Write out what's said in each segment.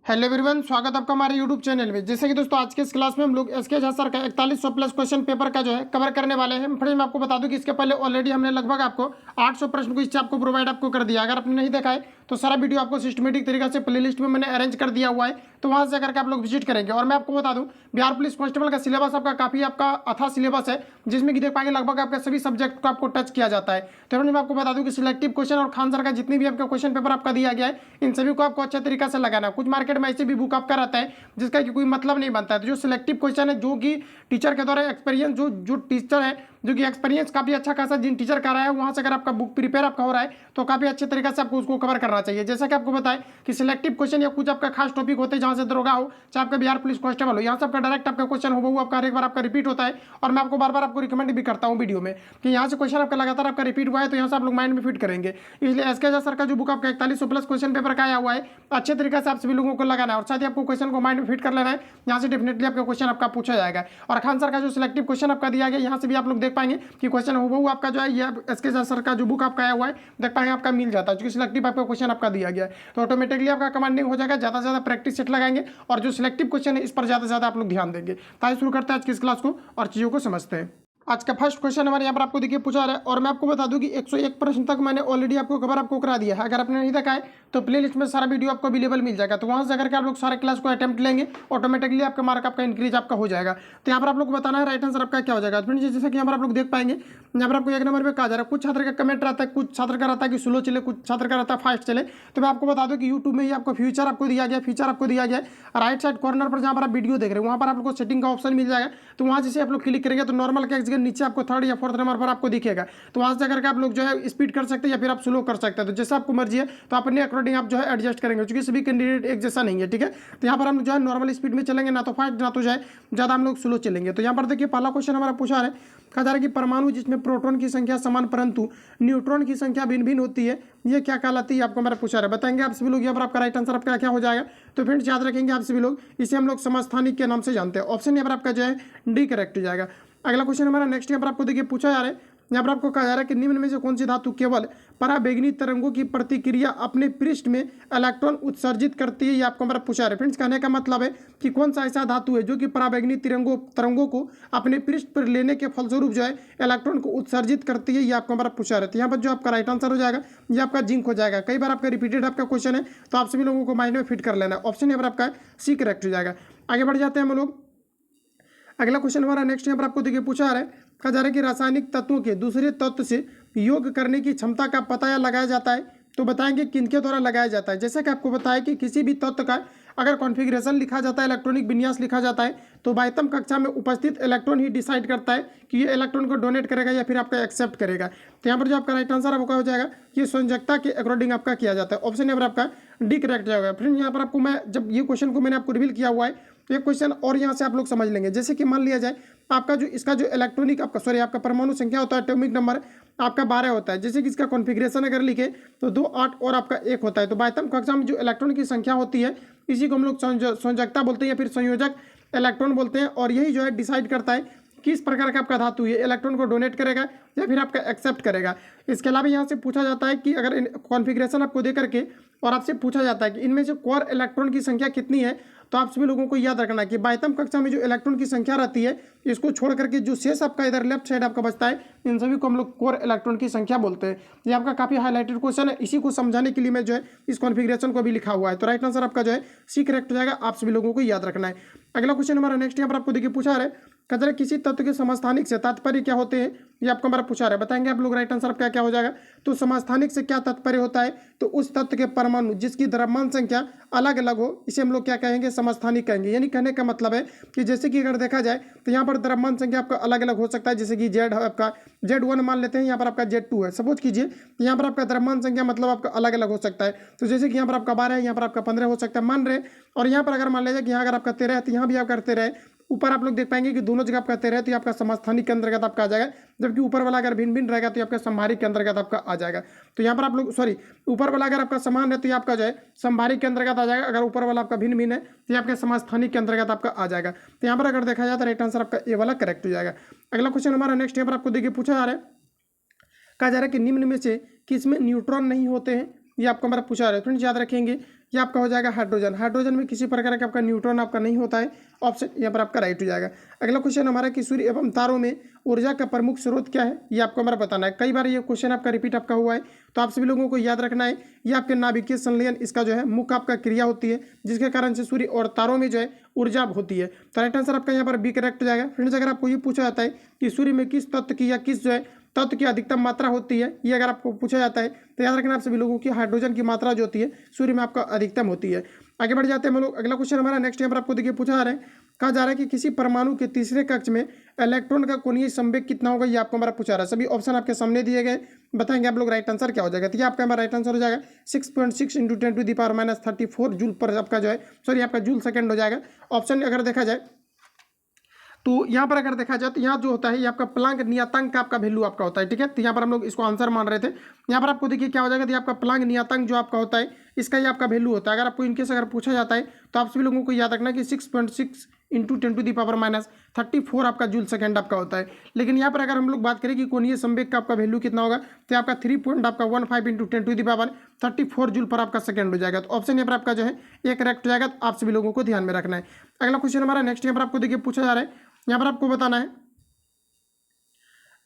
Hello everyone, स्वागत है आपका हमारे यूट्यूब चैनल में। जैसे कि दोस्तों आज के इस क्लास में हम लोग एसके झा सर का 4100 प्लस क्वेश्चन पेपर का जो है कवर करने वाले हैं। फ्रेंड्स मैं आपको बता दूं कि इसके पहले ऑलरेडी हमने लगभग आपको 800 प्रश्न को इससे आपको प्रोवाइड आपको कर दिया। अगर आपने नहीं देखा है तो सारा वीडियो आपको सिस्टमेटिक तरीके से प्लेलिस्ट में मैंने अरेंज कर दिया हुआ है, तो वहां से करके आप लोग विजिट करेंगे। और मैं आपको बता दूं बिहार पुलिस कांस्टेबल का सिलेबस आपका काफी आपका अथा सिलेबस है, जिसमें कि देख पाएंगे लगभग आपका सभी सब्जेक्ट को आपको टच किया जाता है। तो फ्रेंड्स मैं आपको बता दूं कि सिलेक्टिव क्वेश्चन और खान सर का जितनी भी आपका क्वेश्चन पेपर आपका दिया गया है, इन सभी को आपको अच्छे तरीके से लगाना है। कुछ मार्केट में ऐसे भी बुक आपका रहता है जिसका कि कोई मतलब नहीं बनता है। तो जो सिलेक्टिव क्वेश्चन है, जो कि टीचर के द्वारा एक्सपीरियंस जो टीचर है, जो कि एक्सपीरियंस काफी अच्छा खासा जिन टीचर का रहा है, वहां से अगर आपका बुक प्रिपेयर आपका हो रहा है तो काफी अच्छे तरीके से आपको उसको कवर करना चाहिए। जैसा कि आपको बताएं कि सिलेक्टिव क्वेश्चन या कुछ आपका खास टॉपिक होते हैं, जहां से दरोगा हो चाहे आपका बिहार पुलिस कांस्टेबल हो, यहाँ से आपका डायरेक्ट आपका क्वेश्चन हो आपका हर एक बार आपका रिपीट होता है। और मैं आपको बार बार आपको रिकमेंड भी करता हूँ वीडियो में कि यहाँ से क्वेश्चन आपका लगातार आपका रिपीट हुआ है, तो यहाँ से आप लोग माइंड में फिट करेंगे। इसलिए एसके झा सर का जो बुक आपका 4100 प्लस क्वेश्चन पेपर का आया हुआ है, अच्छे तरीके से आप सभी लोगों को लगाना है और साथ ही आपको क्वेश्चन को माइंड में फिट कर लेना है। यहाँ से डेफिनेटली आपका क्वेश्चन आपका पूछा जाएगा। और खान सर का जो सिलेक्टिव क्वेश्चन आपका दिया गया, यहाँ से भी आप लोग देख पाएंगे कि क्वेश्चन हो आपका जो है ये एसके झा सर का जो बुक आपका आया हुआ है देख पाएंगे आपका मिल जाता है, क्योंकि सिलेक्टिव आपका क्वेश्चन आपका दिया गया है। तो ऑटोमेटिकली आपका कमांडिंग हो जाएगा, ज्यादा से ज्यादा प्रैक्टिस सेट लगाएंगे और जो सिलेक्टिव क्वेश्चन है इस पर ज्यादा से ज्यादा आप लोग ध्यान देंगे। तो आइए शुरू करते हैं आज की इस क्लास को और चीजों को समझते हैं। आज का फर्स्ट क्वेश्चन हमारे यहाँ पर आपको देखिए पूछा रहा है, और मैं आपको बता दूं कि 101 प्रश्न तक मैंने ऑलरेडी आपको कवर आपको करा दिया है। अगर आपने नहीं देखा है तो प्लेलिस्ट में सारा वीडियो आपको अवेलेबल मिल जाएगा, तो वहां से अगर आप लोग सारे क्लास को अटेम्प्ट लेंगे ऑटोमेटिकली आपका मार्क आपका इंक्रीज आपका हो जाएगा। तो यहाँ पर आप लोग को बताना है राइट आंसर आपका क्या हो जाएगा। फ्रेंड्स जैसे कि यहाँ पर आप लोग देख पाएंगे, यहाँ पर आपको एक नंबर पे कहा जा रहा है, कुछ छात्र का कमेंट रहता है, कुछ छात्र का रहता है कि स्लो चले, कुछ छात्र का रहता है फास्ट चले। तो मैं आपको बता दूं कि यूट्यूब में ही आपको फ्यूचर आपको दिया गया, फीचर आपको दिया गया है राइट साइड कॉर्नर पर, जहाँ पर आप वीडियो देख रहे हैं वहाँ पर आप लोग को सेटिंग का ऑप्शन मिल जाएगा। तो वहाँ जैसे आप लोग क्लिक करेंगे तो नॉर्मल का जगह नीचे आपको थर्ड या फोर्थ नंबर पर आपको दिखेगा, तो वहाँ से करके आप लोग जो है स्पीड कर सकते हैं या फिर आप स्लो कर सकते हैं। तो जैसा आपको मर्जी है तो अपने अकॉर्डिंग आप जो है एडजस्ट करेंगे, क्योंकि सभी कैंडिडेट एक जैसा नहीं है। ठीक है, तो यहाँ पर हम जो है नॉर्मल स्पीड में चलेंगे, ना तो फास्ट ना तो जो है ज़्यादा हम लोग स्लो चलेंगे। तो यहाँ पर देखिए पहला क्वेश्चन हमारा पूछा है, कहा जा रहा है कि परमाणु जिसमें प्रोटॉन की संख्या समान परंतु न्यूट्रॉन की संख्या भिन्न भिन्न होती है, ये क्या कहलाती है, आपको हमारा पूछा है। बताएंगे आप सभी लोग, यहाँ पर आपका राइट आंसर आपका क्या हो जाएगा। तो फ्रेंड्स याद रखेंगे आप सभी लोग, इसे हम लोग समस्थानिक के नाम से जानते हैं। ऑप्शन यहाँ पर आपका जो है डी करेक्ट हो जाएगा। अगला क्वेश्चन हमारा नेक्स्ट यहाँ पर आपको देखिए पूछा जा रहा है, यहाँ पर आपको कहा जा रहा है कि निम्न में से कौन सी धातु केवल पराबैंगनी तरंगों की प्रतिक्रिया अपने पृष्ठ में इलेक्ट्रॉन उत्सर्जित करती है, ये आपको हमारा पूछा है। फ्रेंड्स कहने का मतलब है कि कौन सा ऐसा धातु है जो कि पराबैंगनी तरंगों को अपने पृष्ठ पर लेने के फलस्वरूप जो है इलेक्ट्रॉन को उत्सर्जित करती है, ये आपको हमारा पूछा है। तो यहाँ पर जो आपका राइट आंसर हो जाएगा ये आपका जिंक हो जाएगा। कई बार आपका रिपीटेड आपका क्वेश्चन है, तो आप सभी लोगों को माइंड में फिट कर लेना है। ऑप्शन यहाँ पर आपका सी करेक्ट हो जाएगा। आगे बढ़ जाते हैं हम लोग। अगला क्वेश्चन हमारा नेक्स्ट यहाँ पर आपको देखिए पूछा आ रहा है, कहा जा रहा है कि रासायनिक तत्वों के दूसरे तत्व से योग करने की क्षमता का पता या लगाया जाता है, तो बताएंगे किनके द्वारा लगाया जाता है। जैसे कि आपको बताया कि किसी भी तत्व का अगर कॉन्फ़िगरेशन लिखा जाता है, इलेक्ट्रॉनिक विन्यास लिखा जाता है, तो बाह्यतम कक्षा में उपस्थित इलेक्ट्रॉन ही डिसाइड करता है कि ये इलेक्ट्रॉन को डोनेट करेगा या फिर आपका एक्सेप्ट करेगा। तो यहाँ पर जो आपका राइट आंसर आपका हो जाएगा ये संयोजकता के अकॉर्डिंग आपका किया जाता है। ऑप्शन यहाँ पर आपका डी करेक्ट जाएगा। फ्रेंड यहाँ पर आपको मैं जब ये क्वेश्चन को मैंने आपको रिवील किया हुआ है, तो ये क्वेश्चन और यहाँ से आप लोग समझ लेंगे। जैसे कि मान लिया जाए आपका जो इसका जो इलेक्ट्रॉनिक आपका परमाणु संख्या होता है, एटॉमिक नंबर आपका 12 होता है। जैसे कि इसका कॉन्फ़िगरेशन अगर लिखे तो 2, 8 और आपका 1 होता है। तो बाह्यतम कक्षा में जो इलेक्ट्रॉन की संख्या होती है इसी को हम लोग संयोजकता बोलते हैं या फिर संयोजक इलेक्ट्रॉन बोलते हैं, और यही जो है डिसाइड करता है किस प्रकार का आपका धातु ये इलेक्ट्रॉन को डोनेट करेगा या फिर आपका एक्सेप्ट करेगा। इसके अलावा यहाँ से पूछा जाता है कि अगर कॉन्फ़िगरेशन आपको दे करके और आपसे पूछा जाता है कि इनमें से कोर इलेक्ट्रॉन की संख्या कितनी है, तो आप सभी लोगों को याद रखना है कि बाह्यतम कक्षा में जो इलेक्ट्रॉन की संख्या रहती है इसको छोड़ करके जो शेष आपका इधर लेफ्ट साइड आपका बचता है, इन सभी को हम लोग कोर इलेक्ट्रॉन की संख्या बोलते हैं। ये आपका काफी हाईलाइटेड क्वेश्चन है, इसी को समझाने के लिए मैं जो है इस कॉन्फ़िगरेशन को भी लिखा हुआ है। तो राइट आंसर आपका जो है सी करेक्ट हो जाएगा, आप सभी लोगों को याद रखना है। अगला क्वेश्चन हमारा नेक्स्ट यहाँ पर आपको देखिए पूछा है, कदर किसी तत्व के समस्थानिक से तात्पर्य क्या होते हैं, ये आपको हमारा पूछा है। बताएंगे आप लोग राइट आंसर आपका क्या हो जाएगा। तो समस्थानिक से क्या तात्पर्य होता है, तो उस तत्व के परमाणु जिसकी द्रव्यमान संख्या अलग अलग हो, इसे हम लोग क्या कहेंगे, समस्थानिक कहेंगे। यानी कहने का मतलब है कि जैसे कि अगर देखा जाए तो यहाँ पर द्रव्यमान संख्या आपका अलग अलग हो सकता है। जैसे कि जेड आपका Z1 मान लेते हैं, यहाँ पर आपका Z2 है सपोज कीजिए, यहाँ पर आपका द्रव्यमान संख्या मतलब आपका अलग अलग हो सकता है। तो जैसे कि यहाँ पर आपका 12 है, यहाँ पर आपका 15 हो सकता है मान रहे, और यहाँ पर अगर मान लीजिए कि यहाँ अगर आपका 13 है तो यहाँ भी आप करते रहे। ऊपर आप लोग देख पाएंगे कि दोनों जगह आपका 13 है तो ये आपका समस्थानिक के अंतर्गत आपका आ जाएगा, जबकि ऊपर वाला अगर भिन्न भिन्न रहेगा तो ये आपका संभारिक के अंतर्गत आपका आ जाएगा। तो यहाँ पर आप लोग ऊपर वाला अगर आपका समान है तो ये आपका जो है संभारिक के अंतर्गत आ जाएगा, अगर ऊपर वाला आपका भिन्न भिन्न है तो ये आपके समस्थानिक के अंतर्गत आपका आ जाएगा। तो यहाँ पर अगर देखा जाए तो राइट आंसर आपका ए वाला करेक्ट हो जाएगा। अगला क्वेश्चन हमारा नेक्स्ट यहाँ पर आपको देखिए पूछा जा रहा है, कहा जा रहा है कि निम्न में से किसमें न्यूट्रॉन नहीं होते हैं, ये आपको हमारा पूछा रहा है। फ्रेंड्स याद रखेंगे ये आपका हो जाएगा हाइड्रोजन। हाइड्रोजन में किसी प्रकार का आपका न्यूट्रॉन आपका नहीं होता है, ऑप्शन यहाँ पर आपका राइट हो जाएगा। अगला क्वेश्चन हमारा कि सूर्य एवं तारों में ऊर्जा का प्रमुख स्रोत क्या है, ये आपको हमारा बताना है। कई बार ये क्वेश्चन आपका रिपीट आपका हुआ है, तो आप सभी लोगों को याद रखना है। ये आपके नाभिकीय संलयन इसका जो है मुख्य आपका क्रिया होती है, जिसके कारण से सूर्य और तारों में जो है ऊर्जा होती है। तो राइट आंसर आपका यहाँ पर बी करेक्ट हो जाएगा। फ्रेंड्स, अगर आपको ये पूछा जाता है कि सूर्य में किस तत्व की या किस जो है तत्व की अधिकतम मात्रा होती है, ये अगर आपको पूछा जाता है तो याद रखना आप सभी लोगों की हाइड्रोजन की मात्रा जो होती है सूर्य में आपका अधिकतम होती है। आगे बढ़ जाते हैं हम लोग। अगला क्वेश्चन हमारा नेक्स्ट यहाँ पर आपको देखिए पूछा जा रहा है, कहा जा रहा है कि किसी परमाणु के तीसरे कक्ष में इलेक्ट्रॉन का कोणीय संवेग कितना होगा, ये आपको हमारा पूछा रहा है। सभी ऑप्शन आपके सामने दिए गए, बताएंगे आप लोग राइट आंसर क्या हो जाएगा। तो ये आपका हमारा राइट आंसर हो जाएगा 6.6 × 10⁻⁻34 जूल पर आपका जो है सॉरी आपका जूल सेकंड हो जाएगा। ऑप्शन अगर देखा जाए तो यहाँ पर अगर देखा जाए तो यहाँ जो होता है ये आपका प्लांक नियतांक का आपका वैल्यू आपका होता है, ठीक है। तो यहाँ पर हम लोग इसको आंसर मान रहे थे। यहाँ पर आपको देखिए क्या हो जाएगा, तो आपका प्लांक नियतांक जो आपका होता है इसका ये आपका वैल्यू होता है। अगर आपको इनकेस अगर पूछा जाता है तो आप सभी लोगों को याद रखना कि 6.6 × 10⁻⁻34 आपका जूल सेकंड आपका होता है। लेकिन यहाँ पर अगर हम लोग बात करें कि कोणीय संवेग का आपका वैल्यू कितना होगा, तो आपका 3.15 × 10⁻34 जूल पर आपका सेकंड हो जाएगा। तो ऑप्शन यहाँ पर आपका जो है ये करेक्ट हो जाएगा। तो आप सभी लोगों को ध्यान में रखना है। अगला क्वेश्चन हमारा नेक्स्ट यहाँ पर आपको देखिए पूछा जा रहा है, यहाँ पर आपको बताना है।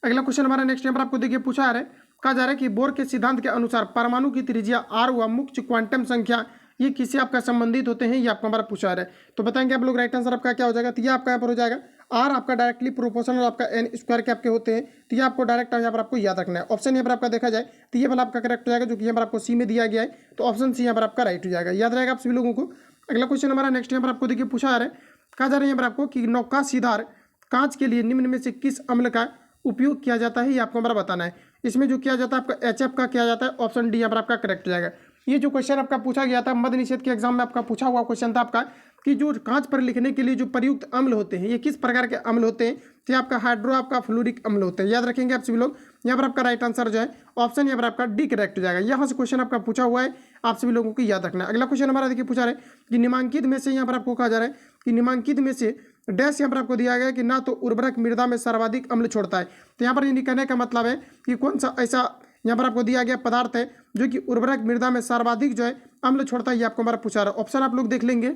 अगला क्वेश्चन हमारा नेक्स्ट यहाँ पर आपको देखिए पूछा जा रहा है, कहा जा रहा है कि बोर के सिद्धांत के अनुसार परमाणु की त्रिज्या r व मुख्य क्वांटम संख्या ये किसी आपका संबंधित होते हैं, ये आपको हमारा पूछा रहा है। तो बताएंगे आप लोग राइट आंसर आपका क्या हो जाएगा। तो ये आपका यहाँ पर हो जाएगा r आपका डायरेक्टली प्रोपोर्शनल आपका n² के आपके होते हैं। तो ये आपको डायरेक्ट यहाँ पर आपको याद रखना है। ऑप्शन यहाँ पर आपका देखा जाए तो ये वाला आपका करेक्ट हो जाएगा, जो कि यहाँ पर आपको सी में दिया गया है। तो ऑप्शन सी यहाँ पर आपका राइट हो जाएगा, याद रहेगा आप सभी लोगों को। अगला क्वेश्चन हमारा नेक्स्ट यहाँ पर आपको देखिए पूछा जा रहा है, कहा जा रहा है यहाँ पर आपको कि नौका सीधार कांच के लिए निम्न में से किस अम्ल का उपयोग किया जाता है, ये आपको हमारा बताना है। इसमें जो किया जाता है आपका HF का किया जाता है। ऑप्शन डी यहाँ पर आपका करेक्ट हो जाएगा। ये जो क्वेश्चन आपका पूछा गया था मध्य निषेध के एग्जाम में आपका पूछा हुआ क्वेश्चन था आपका कि जो कांच पर लिखने के लिए जो प्रयुक्त अम्ल होते हैं ये किस प्रकार के अम्ल होते हैं, तो आपका हाइड्रो आपका फ्लोरिक अम्ल होते हैं। याद रखेंगे आप सभी लोग। यहाँ पर आपका राइट आंसर जो है ऑप्शन यहाँ पर आपका डी करेक्ट हो जाएगा। यहाँ से क्वेश्चन आपका पूछा हुआ है, आप सभी लोगों को याद रखना है। अगला क्वेश्चन हमारा देखिए पूछा रहा है कि निम्नांकित में से यहाँ पर आपको कहा जा रहा है कि निम्नांकित में से डैश यहाँ पर आपको दिया गया है कि ना तो उर्वरक मृदा में सर्वाधिक अम्ल छोड़ता है। तो यहाँ पर ये कहने का मतलब है कि कौन सा ऐसा यहाँ पर आपको दिया गया पदार्थ है जो कि उर्वरक मृदा में सर्वाधिक जो है अम्ल छोड़ता है, ये आपको हमारा पूछा रहा है। ऑप्शन आप लोग देख लेंगे,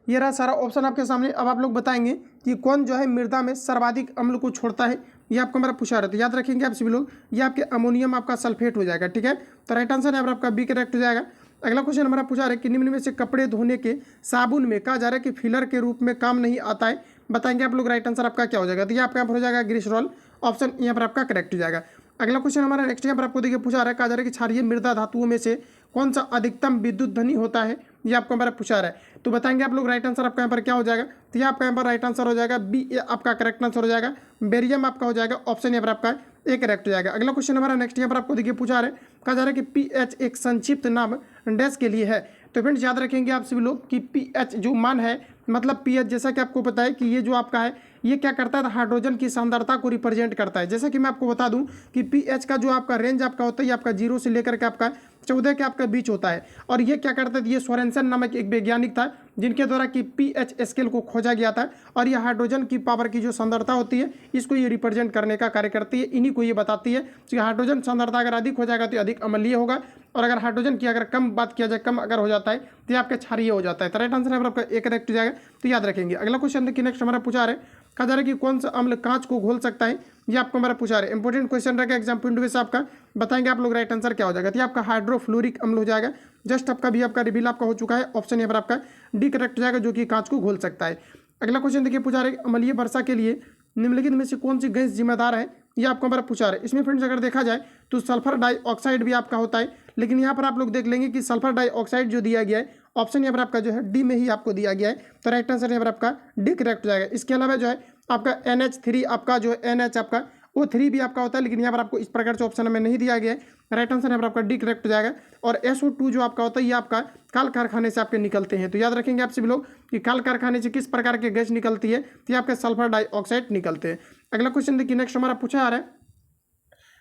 ये रहा सारा ऑप्शन आपके सामने। अब आप लोग बताएंगे कि कौन जो है मृदा में सर्वाधिक अम्ल को छोड़ता है, ये आपको हमारा पूछा रहा है। तो याद रखेंगे आप सभी लोग, ये आपके अमोनियम आपका सल्फेट हो जाएगा, ठीक है। तो राइट आंसर यहाँ पर आपका बी करेक्ट हो जाएगा। अगला क्वेश्चन हमारा पूछा रहा है कि निम्न में से कपड़े धोने के साबुन में कहा जा रहा है कि फिलर के रूप में काम नहीं आता है, बताएंगे आप लोग राइट आंसर आपका क्या हो जाएगा। तो ये आपका यहाँ पर हो जाएगा ग्लिसरॉल। ऑप्शन यहाँ पर आपका करेक्ट हो जाएगा। अगला क्वेश्चन हमारा नेक्स्ट यहाँ पर आपको देखिए पूछा रहा है, कहा जा रहा है कि क्षारीय मृदा धातुओं में से कौन सा अधिकतम विद्युत धनी होता है, ये आपको हमारा पूछा रहा है। तो बताएंगे आप लोग राइट आंसर आपका यहाँ पर क्या हो जाएगा। तो ये आपका यहाँ पर राइट आंसर हो जाएगा बी, आपका करेक्ट आंसर हो जाएगा बेरियम आपका हो जाएगा। ऑप्शन यहाँ पर आपका एक करेक्ट हो जाएगा। अगला क्वेश्चन हमारा नेक्स्ट यहाँ पर आपको देखिए पूछा रहा है, कहा जा रहा है कि pH एक संक्षिप्त नाम डैश के लिए है। तो फ्रेंड्स याद रखेंगे आप सभी लोग कि pH जो मान है मतलब pH जैसा कि आपको पता है कि ये जो आपका है ये क्या करता है, तो हाइड्रोजन की सांद्रता को रिप्रेजेंट करता है। जैसे कि मैं आपको बता दूं कि pH का जो आपका रेंज आपका होता है ये आपका 0 से लेकर के आपका 14 के आपका बीच होता है। और ये क्या करता है, ये सोरेनसन नामक एक वैज्ञानिक था जिनके द्वारा कि pH स्केल को खोजा गया था। और ये हाइड्रोजन की पावर की जो सांद्रता होती है इसको ये रिप्रेजेंट करने का कार्य करती है। इन्हीं को ये बताती है कि हाइड्रोजन सांद्रता अगर अधिक हो जाएगा तो अधिक अम्लीय होगा, और अगर हाइड्रोजन की अगर कम बात किया जाए, कम अगर हो जाता है तो ये आपका क्षारीय हो जाता है। तो राइट आंसर है आपका एक करेक्ट हो जाएगा। तो याद रखेंगे। अगला क्वेश्चन देखिए नेक्स्ट हमारा पूछा रहा है, कहा जा रहा है कि कौन सा अम्ल कांच को घोल सकता है, ये आपको हमारा पूछा रहा है। इंपॉर्टेंट क्वेश्चन रहेगा एग्जाम पॉइंट से आपका, बताएंगे आप लोग राइट आंसर क्या हो जाएगा। तो ये आपका हाइड्रोफ्लोरिक अम्ल हो जाएगा। जस्ट आपका भी आपका रिवील आपका हो चुका है। ऑप्शन यहाँ पर आपका डी करेक्ट हो जाएगा, जो कि कांच को घोल सकता है। अगला क्वेश्चन देखिए पूछा रहा है, अम्लीय वर्षा के लिए निम्नलिखित में से कौन सी गैस जिम्मेदार है, ये आपको हमारा पूछा रहा है। इसमें फ्रेंड्स अगर देखा जाए तो सल्फर डाइऑक्साइड भी आपका होता है, लेकिन यहाँ पर आप लोग देख लेंगे कि सल्फर डाइऑक्साइड जो दिया गया है ऑप्शन यहाँ पर आपका जो है डी में ही आपको दिया गया है। तो राइट आंसर यहाँ पर आपका डी करेक्ट हो जाएगा। इसके अलावा जो है आपका NH3 आपका जो है NH आपका O3 भी आपका होता है, लेकिन यहाँ पर आपको इस प्रकार से ऑप्शन में नहीं दिया गया है। राइट आंसर यहाँ पर आपका डी करेक्ट हो जाएगा। और SO2 जो आपका होता है ये आपका काल कारखाने से आपके निकलते हैं। तो याद रखेंगे आप सभी लोग कि काल कारखाने से किस प्रकार की गैस निकलती है, तो ये आपके सल्फर डाइऑक्साइड निकलते हैं। अगला क्वेश्चन देखिए नेक्स्ट हमारा पूछा जा रहा है,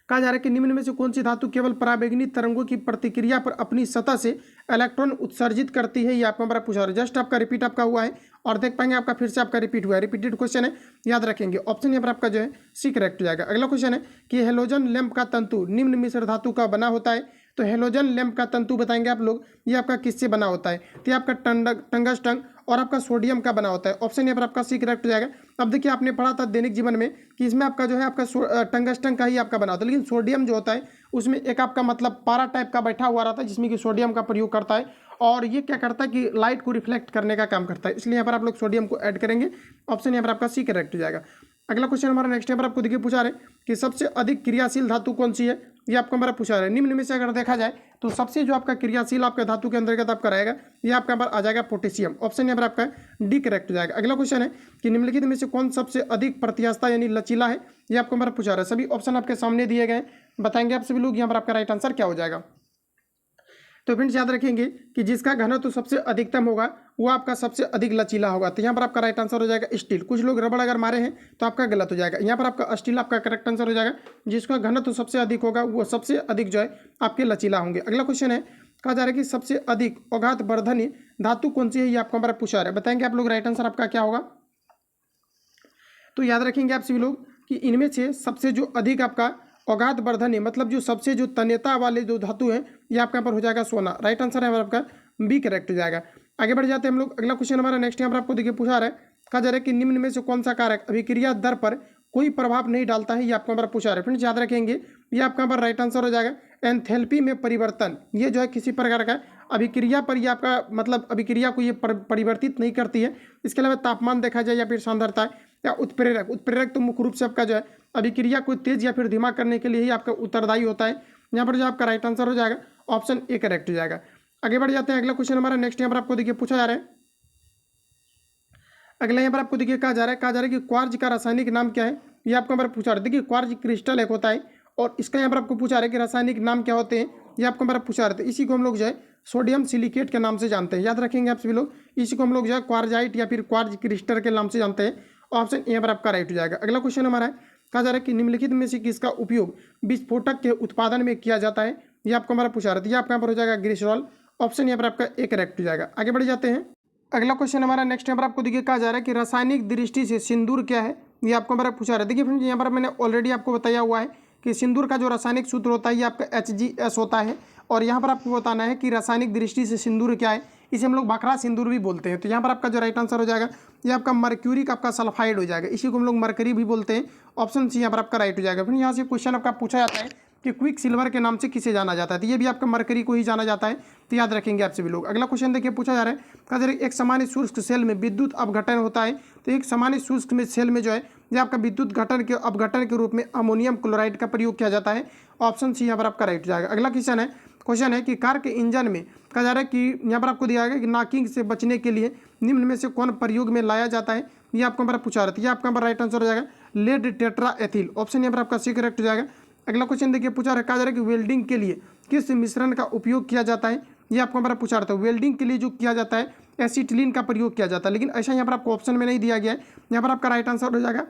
कहा जा रहा है कि निम्न में से कौन सी धातु केवल पराबैंगनी तरंगों की प्रतिक्रिया पर अपनी सतह से इलेक्ट्रॉन उत्सर्जित करती है, ये आपको हमारा पूछा रहा है। जस्ट आपका रिपीट आपका हुआ है और देख पाएंगे आपका फिर से आपका रिपीट हुआ है। रिपीटेड क्वेश्चन है, याद रखेंगे। ऑप्शन यहाँ पर आपका जो है सी करेक्ट हो जाएगा। अगला क्वेश्चन है कि हेलोजन लैंप का तंतु निम्न मिश्र धातु का बना होता है, तो हेलोजन लैंप का तंतु बताएंगे आप लोग, ये आपका किससे बना होता है? तो ये आपका टंगस्टन और आपका सोडियम का बना होता है। ऑप्शन यहाँ पर आपका सी करेक्ट हो जाएगा। अब देखिए आपने पढ़ा था दैनिक जीवन में कि इसमें आपका जो है आपका टंगस्टन का ही आपका बना होता है, लेकिन सोडियम जो होता है उसमें एक आपका मतलब पारा टाइप का बैठा हुआ रहता है जिसमें कि सोडियम का प्रयोग करता है, और ये क्या करता है कि लाइट को रिफ्लेक्ट करने का काम करता है, इसलिए यहाँ पर आप लोग सोडियम को ऐड करेंगे। ऑप्शन यहाँ पर आपका सी करेक्ट हो जाएगा। अगला क्वेश्चन हमारा नेक्स्ट यहाँ पर आपको देखिए पूछा रहे कि सबसे अधिक क्रियाशील धातु कौन सी है, ये आपको हमारा पूछा रहा है। निम्न में से अगर देखा जाए तो सबसे जो आपका क्रियाशील आपका धातु के अंतर्गत आपका रहेगा, ये आपका यहाँ पर आ जाएगा पोटेशियम। ऑप्शन यहाँ पर आपका डी करेक्ट हो जाएगा। अगला क्वेश्चन है कि निम्नलिखित में से कौन सबसे अधिक प्रत्यास्था यानी लचीला है, ये आपको हमारा पूछा रहा है। सभी ऑप्शन आपके सामने दिए गए, बताएंगे आप सभी लोग यहाँ पर आपका राइट आंसर क्या हो जाएगा। तो फ्रेंड्स याद रखेंगे कि जिसका घनत्व सबसे अधिकतम होगा वो आपका सबसे अधिक लचीला होगा। तो यहाँ पर आपका राइट आंसर हो जाएगा स्टील। कुछ लोग रबड़ अगर मारे हैं तो आपका गलत हो जाएगा, यहाँ पर आपका स्टील आपका करेक्ट आंसर हो जाएगा। जिसका घनत्व सबसे अधिक होगा वो सबसे अधिक जो है आपके लचीला होंगे। अगला क्वेश्चन है, कहा जा रहा है कि सबसे अधिक औघात वर्धनी धातु कौन सी है, ये आपको हमारा पूछा रहा है। बताएंगे आप लोग राइट आंसर आपका क्या होगा। तो याद रखेंगे आप सभी लोग कि इनमें से सबसे जो अधिक आपका औघात वर्धनी मतलब जो सबसे जो तन्यता वाले जो धातु हैं ये आपके यहाँ पर हो जाएगा सोना। राइट आंसर है आपका बी करेक्ट हो जाएगा। आगे बढ़ जाते हैं हम लोग। अगला क्वेश्चन हमारा नेक्स्ट यहाँ पर आपको देखिए पूछा रहा है, कहा जा रहा है कि निम्न में से कौन सा कारक अभिक्रिया दर पर कोई प्रभाव नहीं डालता है, ये आपको हमारा पूछा रहा है। फ्रेंड्स याद रखेंगे ये आपका हमारा राइट आंसर हो जाएगा एंथैल्पी में परिवर्तन। ये जो है किसी प्रकार का अभिक्रिया पर ये आपका मतलब अभिक्रिया को ये परिवर्तित नहीं करती है। इसके अलावा तापमान देखा जाए या फिर सांद्रता या उत्प्रेरक तो मुख्य रूप से आपका जो है अभिक्रिया को तेज या फिर धीमा करने के लिए ही आपका उत्तरदायी होता है। यहाँ पर जो आपका राइट आंसर हो जाएगा ऑप्शन ए करेक्ट हो जाएगा। आगे बढ़ जाते हैं। अगला क्वेश्चन हमारा नेक्स्ट यहाँ पर आपको देखिए पूछा जा रहा है। अगला यहाँ पर आपको देखिए कहा जा रहा है कि क्वार्ज का रासायनिक नाम क्या है, ये आपको हमारा पूछा रहा है। देखिए क्वार्ज क्रिस्टल एक होता है और इसका यहाँ पर आपको पूछा रहा है कि रासायनिक नाम क्या होते हैं, ये आपको हमारा पूछा रहे थे। इसी को हम लोग जो है सोडियम सिलिकेट के नाम से जानते हैं। याद रखेंगे आप सभी लोग, इसी को हम लोग जो है क्वार्जाइट या फिर क्वार्ज क्रिस्टल के नाम से जानते हैं। ऑप्शन यहाँ पर आपका राइट हो जाएगा। अगला क्वेश्चन हमारा है, कहा जा रहा है कि निम्नलिखित में से किसका उपयोग विस्फोटक के उत्पादन में किया जाता है, ये आपको हमारा पूछा रहा था। ये आपका यहाँ पर हो जाएगा ग्लिसरॉल। ऑप्शन यहाँ पर आपका ए करेक्ट हो जाएगा। आगे बढ़ जाते हैं। अगला क्वेश्चन हमारा नेक्स्ट यहाँ पर आपको देखिए कहा जा रहा है कि रासायनिक दृष्टि से सिंदूर क्या है, ये आपको हमारा पूछा रहा है। देखिए फ्रेंड्स यहाँ पर मैंने ऑलरेडी आपको बताया हुआ है कि सिंदूर का जो रासायनिक सूत्र होता है ये आपका HGS होता है। और यहाँ पर आपको बताना है कि रासायनिक दृष्टि से सिंदूर क्या है, इसे हम लोग बखरा सिंदूर भी बोलते हैं। तो यहाँ पर आपका जो राइट आंसर हो जाएगा ये आपका मर्क्यूरिक आपका सल्फाइड हो जाएगा, इसी को हम लोग मरकरी भी बोलते हैं। ऑप्शन सी यहाँ पर आपका राइट हो जाएगा। फिर यहाँ से क्वेश्चन आपका पूछा जाता है कि क्विक सिल्वर के नाम से किसे जाना जाता है, तो ये भी आपका मरकरी को ही जाना जाता है। तो याद रखेंगे आप सभी लोग। अगला क्वेश्चन देखिए पूछा जा रहा है, कहा जा रहा है एक सामान्य शुष्क सेल में विद्युत अपघटन होता है। तो एक सामान्य शुष्क में सेल में जो है ये आपका विद्युत अपघटन के रूप में अमोनियम क्लोराइड का प्रयोग किया जाता है। ऑप्शन सी यहाँ पर आपका राइट हो जाएगा। अगला क्वेश्चन है कि कार के इंजन में कहा जा रहा है कि यहाँ पर आपको दिया गया कि नॉकिंग से बचने के लिए निम्न में से कौन प्रयोग में लाया जाता है, ये आपको हमारा पूछा रहा था। ये आपका हमारा राइट आंसर हो जाएगा लेड टेट्रा एथिल। ऑप्शन यहाँ पर आपका सी करेक्ट हो जाएगा। अगला क्वेश्चन देखिए पूछा रहा है, कहा जा रहा है कि वेल्डिंग के लिए किस मिश्रण का उपयोग किया जाता है, ये आपको हमारा पूछा रहा था। वेल्डिंग के लिए जो किया जाता है एसिटिलीन का प्रयोग किया जाता है, लेकिन ऐसा यहाँ पर आपको ऑप्शन में नहीं दिया गया है। यहाँ पर आपका राइट आंसर हो जाएगा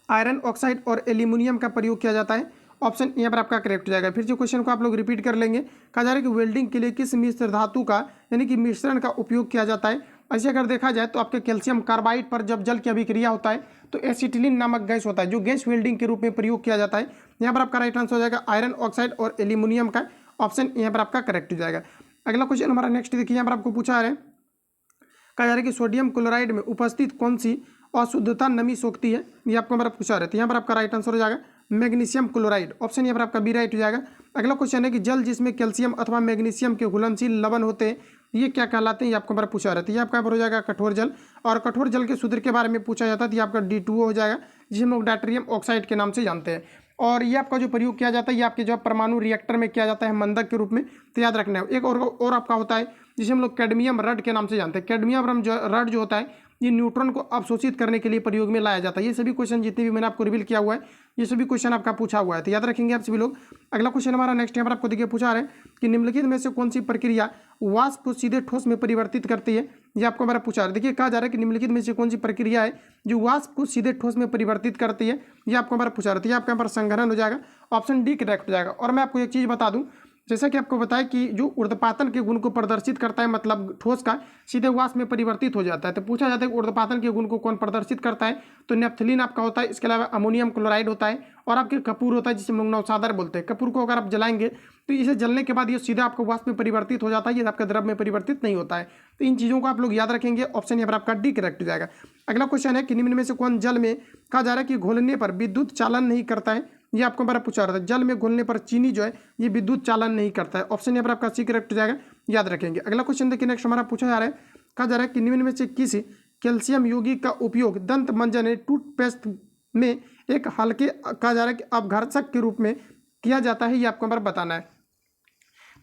आयरन ऑक्साइड और एल्यूमिनियम का प्रयोग किया जाता है। ऑप्शन यहाँ पर आपका करेक्ट हो जाएगा। फिर जो क्वेश्चन को आप लोग रिपीट कर लेंगे, कहा जा रहा है कि वेल्डिंग के लिए किस मिश्र धातु का यानी कि मिश्रण का उपयोग किया जाता है। ऐसे अगर देखा जाए तो आपके कैल्शियम कार्बाइड पर जब जल की अभिक्रिया होता है तो एसिटिलीन नामक गैस होता है जो गैस वेल्डिंग के रूप में प्रयोग किया जाता है। यहाँ पर आपका राइट आंसर हो जाएगा आयरन ऑक्साइड और एल्यूमिनियम का। ऑप्शन यहाँ पर आपका करेक्ट हो जाएगा। अगला क्वेश्चन हमारा नेक्स्ट देखिए, यहाँ पर आपको पूछा है, कहा जा रहा है कि सोडियम क्लोराइड में उपस्थित कौन सी अशुद्धता नमी सोखती है, ये आपको हमारा पूछा रहा है। यहाँ पर आपका राइट आंसर हो जाएगा मैग्नीशियम क्लोराइड। ऑप्शन यहाँ पर आपका बी राइट हो जाएगा। अगला क्वेश्चन है कि जल जिसमें कैल्शियम अथवा मैग्नीशियम के घुलनशील लवण होते हैं ये क्या कहलाते हैं, ये आपको हमारा पूछा रहा है। ये आपका हो जाएगा कठोर जल। और कठोर जल के सूत्र के बारे में पूछा जाता है तो ये आपका D2O हो जाएगा, जिसे हम लोग डायट्रियम ऑक्साइड के नाम से जानते हैं। और ये आपका जो प्रयोग किया जाता है ये आपके जो परमाणु रिएक्टर में किया जाता है मंदक के रूप में। तो याद रखना है। एक और आपका होता है जिसे हम लोग कैडमियम रड के नाम से जानते हैं। कैडमियम रड जो होता है ये न्यूट्रॉन को अवशोषित करने के लिए प्रयोग में लाया जाता है। ये सभी क्वेश्चन जितने भी मैंने आपको रिवील किया हुआ है ये सभी क्वेश्चन आपका पूछा हुआ है, तो याद रखेंगे आप सभी लोग। अगला क्वेश्चन हमारा नेक्स्ट यहाँ पर आपको देखिए पूछा रहा है कि निम्नलिखित में से कौन सी प्रक्रिया वाष्प को सीधे ठोस में परिवर्तित करती है, ये आपको हमारा पूछा रहा है। देखिए कहा जा रहा है कि निम्नलिखित में से कौन सी प्रक्रिया है जो वाष्प को सीधे ठोस में परिवर्तित करती है, ये आपको हमारा पूछा रहा है। आपका यहाँ पर संघनन हो जाएगा। ऑप्शन डी करेक्ट हो जाएगा। और मैं आपको एक चीज़ बता दूं, जैसा कि आपको बताया कि जो ऊर्ध्वपातन के गुण को प्रदर्शित करता है मतलब ठोस का सीधे वाष्प में परिवर्तित हो जाता है। तो पूछा जाता है कि ऊर्ध्वपातन के गुण को कौन प्रदर्शित करता है, तो नेफ्थलीन आपका होता है। इसके अलावा अमोनियम क्लोराइड होता है और आपके कपूर होता है जिसे हम लोग नौसादर बोलते हैं। कपूर को अगर आप जलाएंगे तो इसे जलने के बाद ये सीधा आपका वाष्प में परिवर्तित हो जाता है, ये आपका द्रव में परिवर्तित नहीं होता है। तो इन चीज़ों को आप लोग याद रखेंगे। ऑप्शन यहाँ पर आपका डी करेक्ट हो जाएगा। अगला क्वेश्चन है कि निम्न में से कौन जल में कहा जा रहा है कि घोलने पर विद्युत चालन नहीं करता है, ये आपको बार पूछा रहा था। जल में घोलने पर चीनी जो है ये विद्युत चालन नहीं करता है। ऑप्शन यहाँ पर आपका सी करेक्ट हो जाएगा, याद रखेंगे। अगला क्वेश्चन देखिए नेक्स्ट हमारा पूछा जा रहा है, कहा जा रहा है कि निम्न में से किस कैल्शियम यौगिक का उपयोग दंत मंजन टूथपेस्ट में एक हल्के कहा जा रहा है कि अपघर्षक के रूप में किया जाता है, ये आपको हमारा बताना है।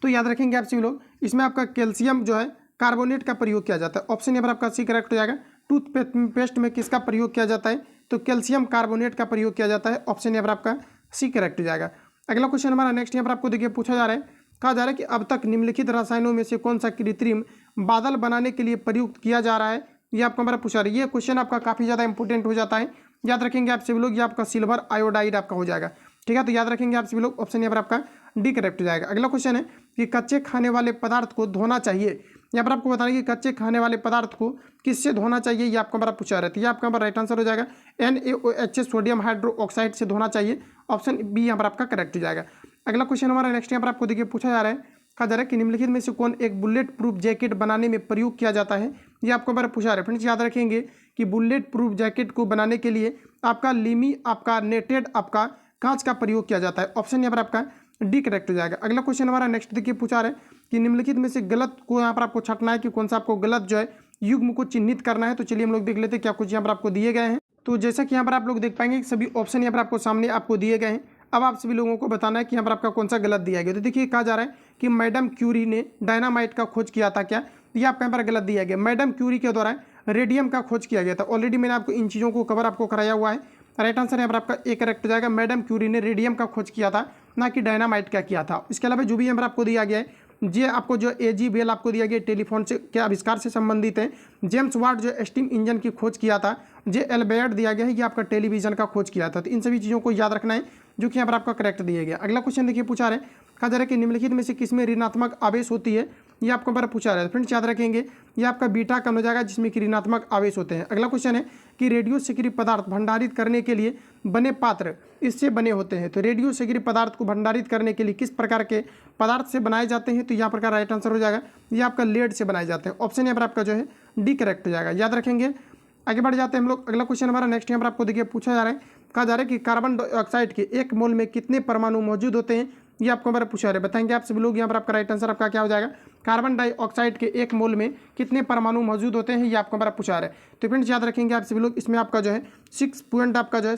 तो याद रखेंगे आप सभी लोग, इसमें आपका कैल्शियम जो है कार्बोनेट का प्रयोग किया जाता है। ऑप्शन यहाँ पर आपका सी करेक्ट हो जाएगा। टूथपेस्ट में किसका प्रयोग किया जाता है, तो कैल्शियम कार्बोनेट का प्रयोग किया जाता है। ऑप्शन यहाँ पर आपका सी करेक्ट हो जाएगा। अगला क्वेश्चन हमारा नेक्स्ट यहाँ पर आपको देखिए पूछा जा रहा है, कहा जा रहा है कि अब तक निम्नलिखित रसायनों में से कौन सा कृत्रिम बादल बनाने के लिए प्रयुक्त किया जा रहा है, ये आपको हमारा पूछा रहा है। ये क्वेश्चन आपका काफ़ी ज़्यादा इंपॉर्टेंट हो जाता है, याद रखेंगे आप सभी लोग। ये आपका सिल्वर आयोडाइड आपका हो जाएगा, ठीक है। तो याद रखेंगे आप सभी लोग, ऑप्शन यहाँ पर आपका डी करेक्ट हो जाएगा। अगला क्वेश्चन है कि कच्चे खाने वाले पदार्थ को धोना चाहिए, यहाँ पर आपको बताना कि कच्चे खाने वाले पदार्थ को किससे धोना चाहिए, ये आपका हमारा पूछा रहता है। ये आपका हमारा राइट आंसर हो जाएगा NaOH सोडियम हाइड्रोक्साइड से धोना चाहिए। ऑप्शन बी यहाँ पर आपका करेक्ट हो जाएगा। अगला क्वेश्चन हमारा नेक्स्ट यहाँ पर आपको देखिए पूछा जा रहा है, कहा जा रहा है कि निम्नलिखित में से कौन एक बुलेट प्रूफ जैकेट बनाने में प्रयोग किया जाता है, ये आपको हमारा पूछा रहा है। फ्रेंड्स याद रखेंगे कि बुलेट प्रूफ जैकेट को बनाने के लिए आपका लिमी आपका नेटेड आपका कांच का प्रयोग किया जाता है। ऑप्शन यहाँ पर आपका डी करेक्ट हो जाएगा। अगला क्वेश्चन हमारा नेक्स्ट देखिए पूछा रहा है कि निम्नलिखित में से गलत को यहाँ पर आपको छांटना है कि कौन सा आपको गलत जो है युग्म को चिन्हित करना है। तो चलिए हम लोग देख लेते हैं क्या कुछ यहाँ पर आपको दिए गए हैं। तो जैसा कि यहाँ पर आप लोग देख पाएंगे सभी ऑप्शन यहाँ पर आपको सामने आपको दिए गए हैं। अब आप सभी लोगों को बताना है कि यहाँ पर आपका कौन सा गलत दिया गया। तो देखिए कहा जा रहा है कि मैडम क्यूरी ने डायनामाइट का खोज किया था, क्या ये आपका यहाँ पर गलत दिया गया। मैडम क्यूरी के द्वारा रेडियम का खोज किया गया था। ऑलरेडी मैंने आपको इन चीज़ों को कवर आपको कराया हुआ है। राइट आंसर यहाँ पर आपका ए करेक्ट हो जाएगा। मैडम क्यूरी ने रेडियम का खोज किया था, ना कि डायनामाइट का किया था। इसके अलावा जो भी यहाँ पर आपको दिया गया है, ये आपको जो AG बेल आपको दिया गया टेलीफोन से के आविष्कार से संबंधित है। जेम्स वाट जो स्टीम इंजन की खोज किया था। जे एल्बर्ट दिया गया है, ये आपका टेलीविजन का खोज किया था। तो इन सभी चीज़ों को याद रखना है जो कि यहाँ पर आपका करेक्ट दिया गया। अगला क्वेश्चन देखिए पूछा रहे, कहा जा रहा है कि निम्नलिखित में से किसमें ऋणात्मक आवेश होती है, ये आपको बार पूछा रहा है। फ्रेंड्स याद रखेंगे ये आपका बीटा कम हो जाएगा जिसमें कि ऋणात्मक आवेश होते हैं। अगला क्वेश्चन है कि रेडियो सक्रिय पदार्थ भंडारित करने के लिए बने पात्र इससे बने होते हैं। तो रेडियो सक्रिय पदार्थ को भंडारित करने के लिए किस प्रकार के पदार्थ से बनाए जाते हैं, तो यहाँ पर का राइट आंसर हो जाएगा ये आपका लेड से बनाए जाते हैं। ऑप्शन यहाँ पर आपका जो है डी करेक्ट हो जाएगा, याद रखेंगे। आगे बढ़ जाते हैं हम लोग। अगला क्वेश्चन हमारा नेक्स्ट यहाँ पर आपको देखिए पूछा जा रहा है, कहा जा रहा है कि कार्बन डाइऑक्साइड के एक मोल में कितने परमाणु मौजूद होते हैं, ये आपको हमारा पूछा रहा है। बताएंगे आप सभी लोग। यहाँ पर आपका राइट आंसर आपका क्या हो जाएगा, कार्बन डाइऑक्साइड के एक मोल में कितने परमाणु मौजूद होते हैं, ये आपको हमारा पूछा रहा है। तो फ्रेंड्स याद रखेंगे आप सभी लोग, इसमें आपका जो है 6 पॉइंट आपका जो है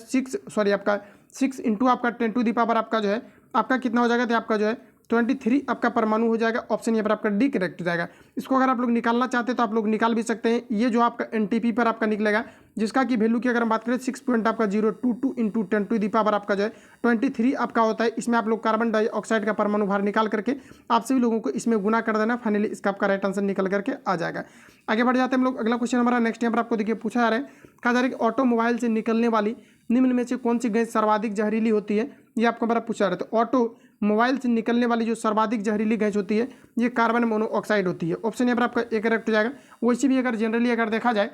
6 इंटू आपका 10 टू द पावर आपका जो है आपका कितना हो जाएगा, तो आपका जो है 23 आपका परमाणु हो जाएगा। ऑप्शन यहाँ पर आपका डी करेक्ट हो जाएगा। इसको अगर आप लोग निकालना चाहते हैं तो आप लोग निकाल भी सकते हैं। ये जो आपका NTP पर आपका निकलेगा, जिसका की वैल्यू की अगर हम बात करें 6 पॉइंट आपका 022 इंटू 10 टू द पावर आपका जो है 23 आपका होता है। इसमें आप लोग कार्बन डाइऑक्साइड का परमाणु भार निकाल करके आप सभी लोगों को इसमें गुना कर देना। फाइनली इसका आपका राइट आंसर निकल करके आ जाएगा। आगे बढ़ जाते हैं हम लोग। अगला क्वेश्चन हमारा नेक्स्ट यहाँ पर आपको देखिए पूछा जा रहा है, कहा जा रहा है कि ऑटोमोबाइल से निकलने वाली निम्न में से कौन सी गैस सर्वाधिक जहरीली होती है, ये आपको हमारा पूछा रहा है। तो ऑटोमोबाइल से निकलने वाली जो सर्वाधिक जहरीली गैस होती है ये कार्बन मोनोऑक्साइड होती है। ऑप्शन यहाँ पर आपका ए करेक्ट हो जाएगा। वैसे भी अगर जनरली अगर देखा जाए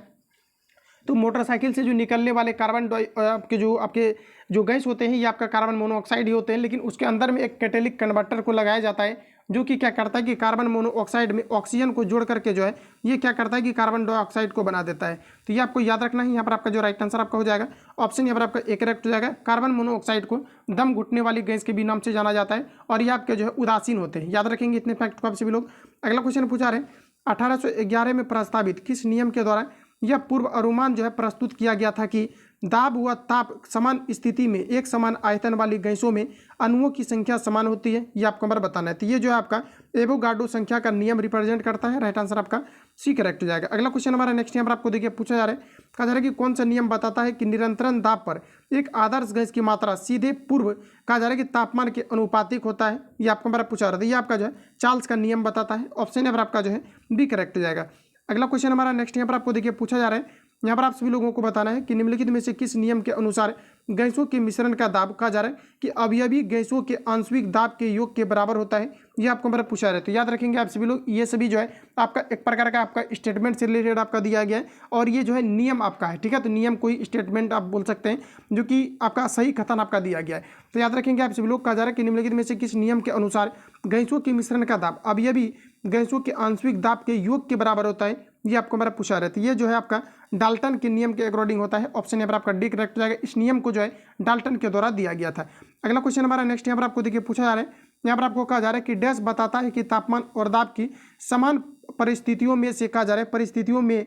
तो मोटरसाइकिल से जो निकलने वाले आपके जो गैस होते हैं ये आपका कार्बन मोनोऑक्साइड ही होते हैं, लेकिन उसके अंदर में एक कैटेलिक कन्वर्टर को लगाया जाता है जो कि क्या करता है कि कार्बन मोनोऑक्साइड में ऑक्सीजन को जोड़ करके जो है ये क्या करता है कि कार्बन डाइऑक्साइड को बना देता है। तो ये आपको याद रखना है। यहाँ पर आपका जो राइट आंसर आपका हो जाएगा ऑप्शन यहाँ पर आपका ए करेक्ट हो जाएगा। कार्बन मोनोऑक्साइड को दम घुटने वाली गैस के भी नाम से जाना जाता है और ये आपके जो है उदासीन होते हैं। याद रखेंगे इतने फैक्ट को आप सभी लोग। अगला क्वेश्चन पूछा रहे, 1811 में प्रस्तावित किस नियम के द्वारा यह पूर्व अनुमान जो है प्रस्तुत किया गया था कि दाब व ताप समान स्थिति में एक समान आयतन वाली गैसों में अणुओं की संख्या समान होती है, ये आपको हमारा बताना है। तो ये जो है आपका एवोगाड्रो संख्या का नियम रिप्रेजेंट करता है। राइट आंसर आपका सी करेक्ट हो जाएगा। अगला क्वेश्चन हमारा नेक्स्ट यहाँ पर आपको देखिए पूछा जा रहा है, कहा जा रहा है कि कौन सा नियम बताता है कि निरंतर दाब पर एक आदर्श गैस की मात्रा सीधे पूर्व कहा जा रहा है कि तापमान के अनुपातिक होता है, ये आपको हमारा पूछा रहा था। ये आपका जो है चार्ल्स का नियम बताता है। ऑप्शन यहाँ पर आपका जो है बी करेक्ट हो जाएगा। अगला क्वेश्चन हमारा नेक्स्ट यहाँ पर आपको देखिए पूछा जा रहा है, यहाँ पर आप सभी लोगों को बताना है कि निम्नलिखित में से किस नियम के अनुसार गैसों के मिश्रण का दाब कहा जा रहा है कि अवयवी गैसों के आंशिक दाब के योग के बराबर होता है। ये आपको मेरा पूछा रहा है, तो याद रखेंगे आप सभी लोग, ये सभी जो है आपका एक प्रकार का आपका स्टेटमेंट से रिलेटेड आपका दिया गया है और ये जो है नियम आपका है, ठीक है। तो नियम कोई स्टेटमेंट आप बोल सकते हैं जो कि आपका सही कथन आपका दिया गया है। तो याद रखेंगे आप सभी लोग, कहा जा रहा है कि निम्नलिखित में से किस नियम के अनुसार गैसों के मिश्रण का दाब अवयवी गैसों के आंशिक दाब के योग के बराबर होता है। ये आपको मेरा पूछा रहा है, ये जो है आपका डाल्टन के नियम के अकॉर्डिंग होता है। ऑप्शन यहाँ पर आपका डी करेक्ट हो जाएगा। इस नियम को जो है डाल्टन के द्वारा दिया गया था। अगला क्वेश्चन हमारा नेक्स्ट यहाँ पर आपको देखिए पूछा जा रहा है, यहाँ पर आपको कहा जा रहा है कि डैश बताता है कि तापमान और दाब की समान परिस्थितियों में से कहा जा रहा है परिस्थितियों में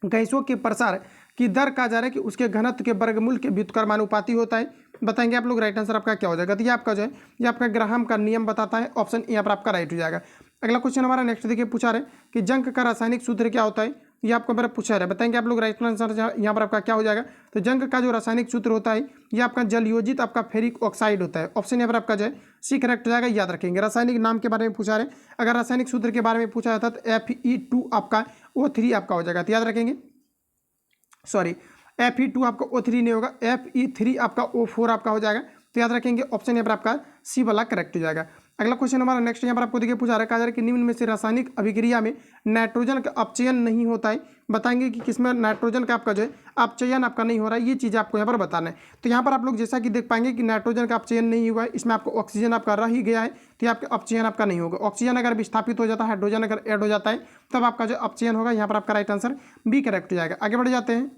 गैसों के प्रसार की दर कहा जा रहा है कि उसके घनत्व के वर्गमूल के व्युत्क्रमानुपाती होता है। बताएंगे आप लोग, राइट आंसर आपका क्या हो जाएगा। तो ये आपका जो है ये आपका ग्राहम का नियम बताता है। ऑप्शन यहाँ पर आपका राइट हो जाएगा। अगला क्वेश्चन हमारा नेक्स्ट देखिए पूछा रहे कि जंक का रासायनिक सूत्र क्या होता है। ये आपको मेरा पूछा रहा है, बताएंगे आप लोग, राइट आंसर यहाँ पर आपका क्या हो जाएगा। तो जंक का जो रासायनिक सूत्र होता है ये आपका जलयोजित आपका फेरिक ऑक्साइड होता है। ऑप्शन यहाँ पर आपका जो है सी करेक्ट हो जाएगा। याद रखेंगे, रासायनिक नाम के बारे में पूछा रहे, अगर रासायनिक सूत्र के बारे में पूछा जाता तो Fe2 आपका O3 आपका हो जाएगा। तो याद रखेंगे, सॉरी Fe2 आपका O3 नहीं होगा, Fe3 आपका O4 आपका हो जाएगा। तो याद रखेंगे ऑप्शन यहाँ पर आपका सी वाला करेक्ट हो जाएगा। अगला क्वेश्चन हमारा नेक्स्ट यहाँ पर आपको देखिए पूछा रहा है, कहा जा रहा है कि निम्न में से रासायनिक अभिक्रिया में नाइट्रोजन का अपचयन नहीं होता है। बताएंगे कि किसमें नाइट्रोजन का आपका जो है अपचयन आपका नहीं हो रहा है, ये चीज़ आपको यहाँ पर बताना है। तो यहाँ पर आप लोग जैसा कि देख पाएंगे कि नाइट्रोजन का अपचयन नहीं हुआ है, इसमें आपको ऑक्सीजन आपका रह ही गया है, तो आपका अपचयन आपका नहीं होगा। ऑक्सीजन अगर विस्थापित हो जाता है, हाइड्रोजन अगर ऐड हो जाता है, तब आपका जो अपचयन होगा, यहाँ पर आपका राइट आंसर बी करेक्ट हो जाएगा। आगे बढ़ जाते हैं।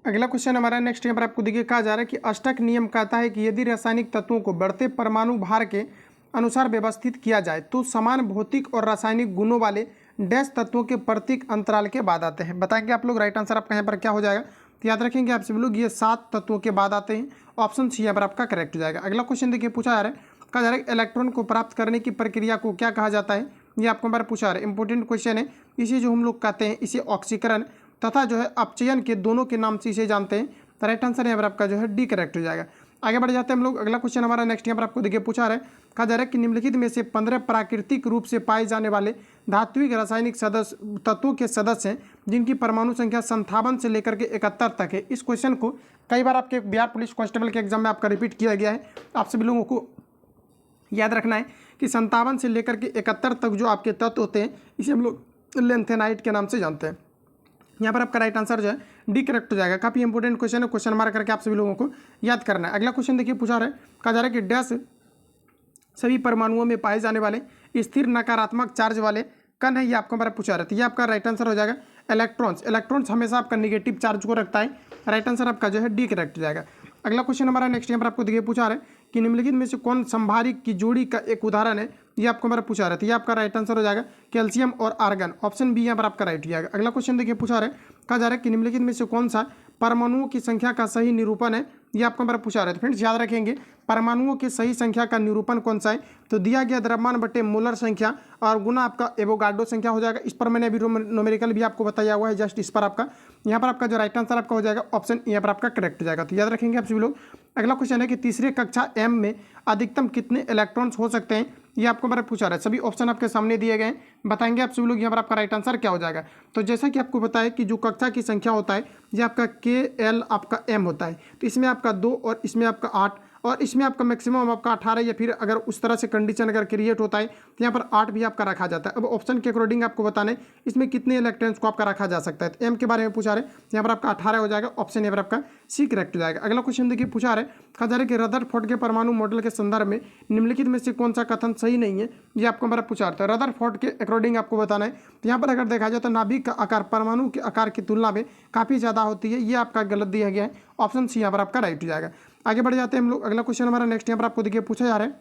अगला क्वेश्चन हमारा नेक्स्ट यहाँ पर आपको देखिए कहा जा रहा है कि अष्टक नियम कहता है कि यदि रासायनिक तत्वों को बढ़ते परमाणु भार के अनुसार व्यवस्थित किया जाए तो समान भौतिक और रासायनिक गुणों वाले डैश तत्वों के प्रत्येक अंतराल के बाद आते हैं। बताएंगे आप लोग, राइट आंसर आपका यहाँ पर क्या हो जाएगा। तो याद रखेंगे आप सभी लोग, ये 7 तत्वों के बाद आते हैं। ऑप्शन सी यहाँ पर आपका करेक्ट हो जाएगा। अगला क्वेश्चन देखिए पूछा जा रहा है, कहा जा रहा है इलेक्ट्रॉन को प्राप्त करने की प्रक्रिया को क्या कहा जाता है। ये आपको हमारा पूछा जा रहा है, इंपॉर्टेंट क्वेश्चन है। इसे जो हम लोग कहते हैं, इसे ऑक्सीकरण तथा जो है अपचयन के दोनों के नाम से इसे जानते हैं। तो राइट आंसर यहाँ पर आपका जो है डी करेक्ट हो जाएगा। आगे बढ़ जाते हैं हम लोग। अगला क्वेश्चन हमारा नेक्स्ट यहाँ पर आपको देखिए पूछा रहा है, कहा जा रहा है कि निम्नलिखित में से 15 प्राकृतिक रूप से पाए जाने वाले धात्विक रासायनिक सदस्य तत्वों के सदस्य हैं जिनकी परमाणु संख्या 57 से लेकर के 71 तक है। इस क्वेश्चन को कई बार आपके बिहार पुलिस कांस्टेबल के एग्जाम में आपका रिपीट किया गया है। आप सभी लोगों को याद रखना है कि 57 से लेकर के 71 तक जो आपके तत्व होते हैं, इसे हम लोग लेंथेनाइट के नाम से जानते हैं। यहाँ पर आपका राइट आंसर जो है डी करेक्ट हो जाएगा। काफ़ी इंपॉर्टेंट क्वेश्चन है, क्वेश्चन मार्क करके आप सभी लोगों को याद करना है। अगला क्वेश्चन देखिए पूछा रहा है, कहा जा रहा है कि डैश सभी परमाणुओं में पाए जाने वाले स्थिर नकारात्मक चार्ज वाले कण है। ये आपको हमारा पूछा रहा है, तो ये आपका राइट आंसर हो जाएगा इलेक्ट्रॉन्स। इलेक्ट्रॉन्स हमेशा आपका निगेटिव चार्ज को रखता है। राइट आंसर आपका जो है डी करेक्ट हो जाएगा। अगला क्वेश्चन हमारा नेक्स्ट यहाँ पर आपको देखिए पूछा रहा है कि निम्नलिखित में से कौन संभारिक की जोड़ी का एक उदाहरण है। ये आपको हमारा पूछा रहा है, तो ये आपका राइट आंसर हो जाएगा कैल्शियम और आर्गन। ऑप्शन बी यहाँ पर आपका राइट हो जाएगा। अगला क्वेश्चन देखिए पूछा रहा है, कहा जा रहा है कि निम्नलिखित में से कौन सा परमाणुओं की संख्या का सही निरूपण है। ये आपको हमारा पूछा रहा है। तो फ्रेंड्स याद रखेंगे, परमाणुओं की सही संख्या का निरूपण कौन सा है, तो दिया गया द्रव्यमान बटे मोलर संख्या और गुना आपका एवोगाड्रो संख्या हो जाएगा। इस पर मैंने अभी न्यूमेरिकल भी आपको बताया हुआ है, जस्ट इस पर आपका यहाँ पर आपका जो राइट आंसर आपका हो जाएगा ऑप्शन यहाँ पर आपका करेक्ट हो जाएगा। तो याद रखेंगे आप सभी लोग। अगला क्वेश्चन है कि तीसरे कक्षा एम में अधिकतम कितने इलेक्ट्रॉन्स हो सकते हैं। ये आपको हमारा पूछा रहा है, सभी ऑप्शन आपके सामने दिए गए हैं। बताएंगे आप सभी लोग यहाँ पर आपका राइट आंसर क्या हो जाएगा। तो जैसा कि आपको बताया कि जो कक्षा की संख्या होता है ये आपका KL आपका M होता है। तो इसमें आपका 2 और इसमें आपका 8 और इसमें आपका मैक्सिमम आपका 18 या फिर अगर उस तरह से कंडीशन अगर क्रिएट होता है तो यहाँ पर 8 भी आपका रखा जाता है। अब ऑप्शन के अकॉर्डिंग आपको बताना है इसमें कितने इलेक्ट्रॉन्स को आपका रखा जा सकता है। तो एम के बारे में पूछा रहे, यहाँ पर आपका 18 हो जाएगा। ऑप्शन यहाँ पर आपका सी करेक्ट हो जाएगा। अगला क्वेश्चन देखिए पूछा रहे, कहा जा रहा है कि रदरफोर्ड के परमाणु मॉडल के संदर्भ में निम्नलिखित में से कौन सा कथन सही नहीं है। ये आपको हमारा पूछा रहा है, रदरफोर्ड के अकॉर्डिंग आपको बताना है। तो यहाँ पर अगर देखा जाए तो नाभिक का आकार परमाणु के आकार की तुलना में काफ़ी ज़्यादा होती है। ये आपका गलत दिया गया है। ऑप्शन सी यहाँ पर आपका राइट हो जाएगा। आगे बढ़ जाते हैं हम लोग। अगला क्वेश्चन हमारा नेक्स्ट यहाँ पर आपको देखिए पूछा जा रहा है,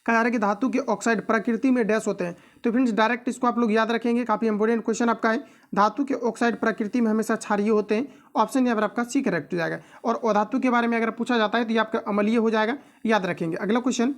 कहा जा रहा है कि धातु के ऑक्साइड प्रकृति में डैश होते हैं। तो फ्रेंड्स डायरेक्ट इसको आप लोग याद रखेंगे, काफ़ी इंपॉर्टेंट क्वेश्चन आपका है। धातु के ऑक्साइड प्रकृति में हमेशा क्षारीय होते हैं। ऑप्शन यहाँ पर आपका सी करेक्ट हो जाएगा। और अधातु के बारे में अगर पूछा जाता है तो ये आपका अम्लीय हो जाएगा, याद रखेंगे। अगला क्वेश्चन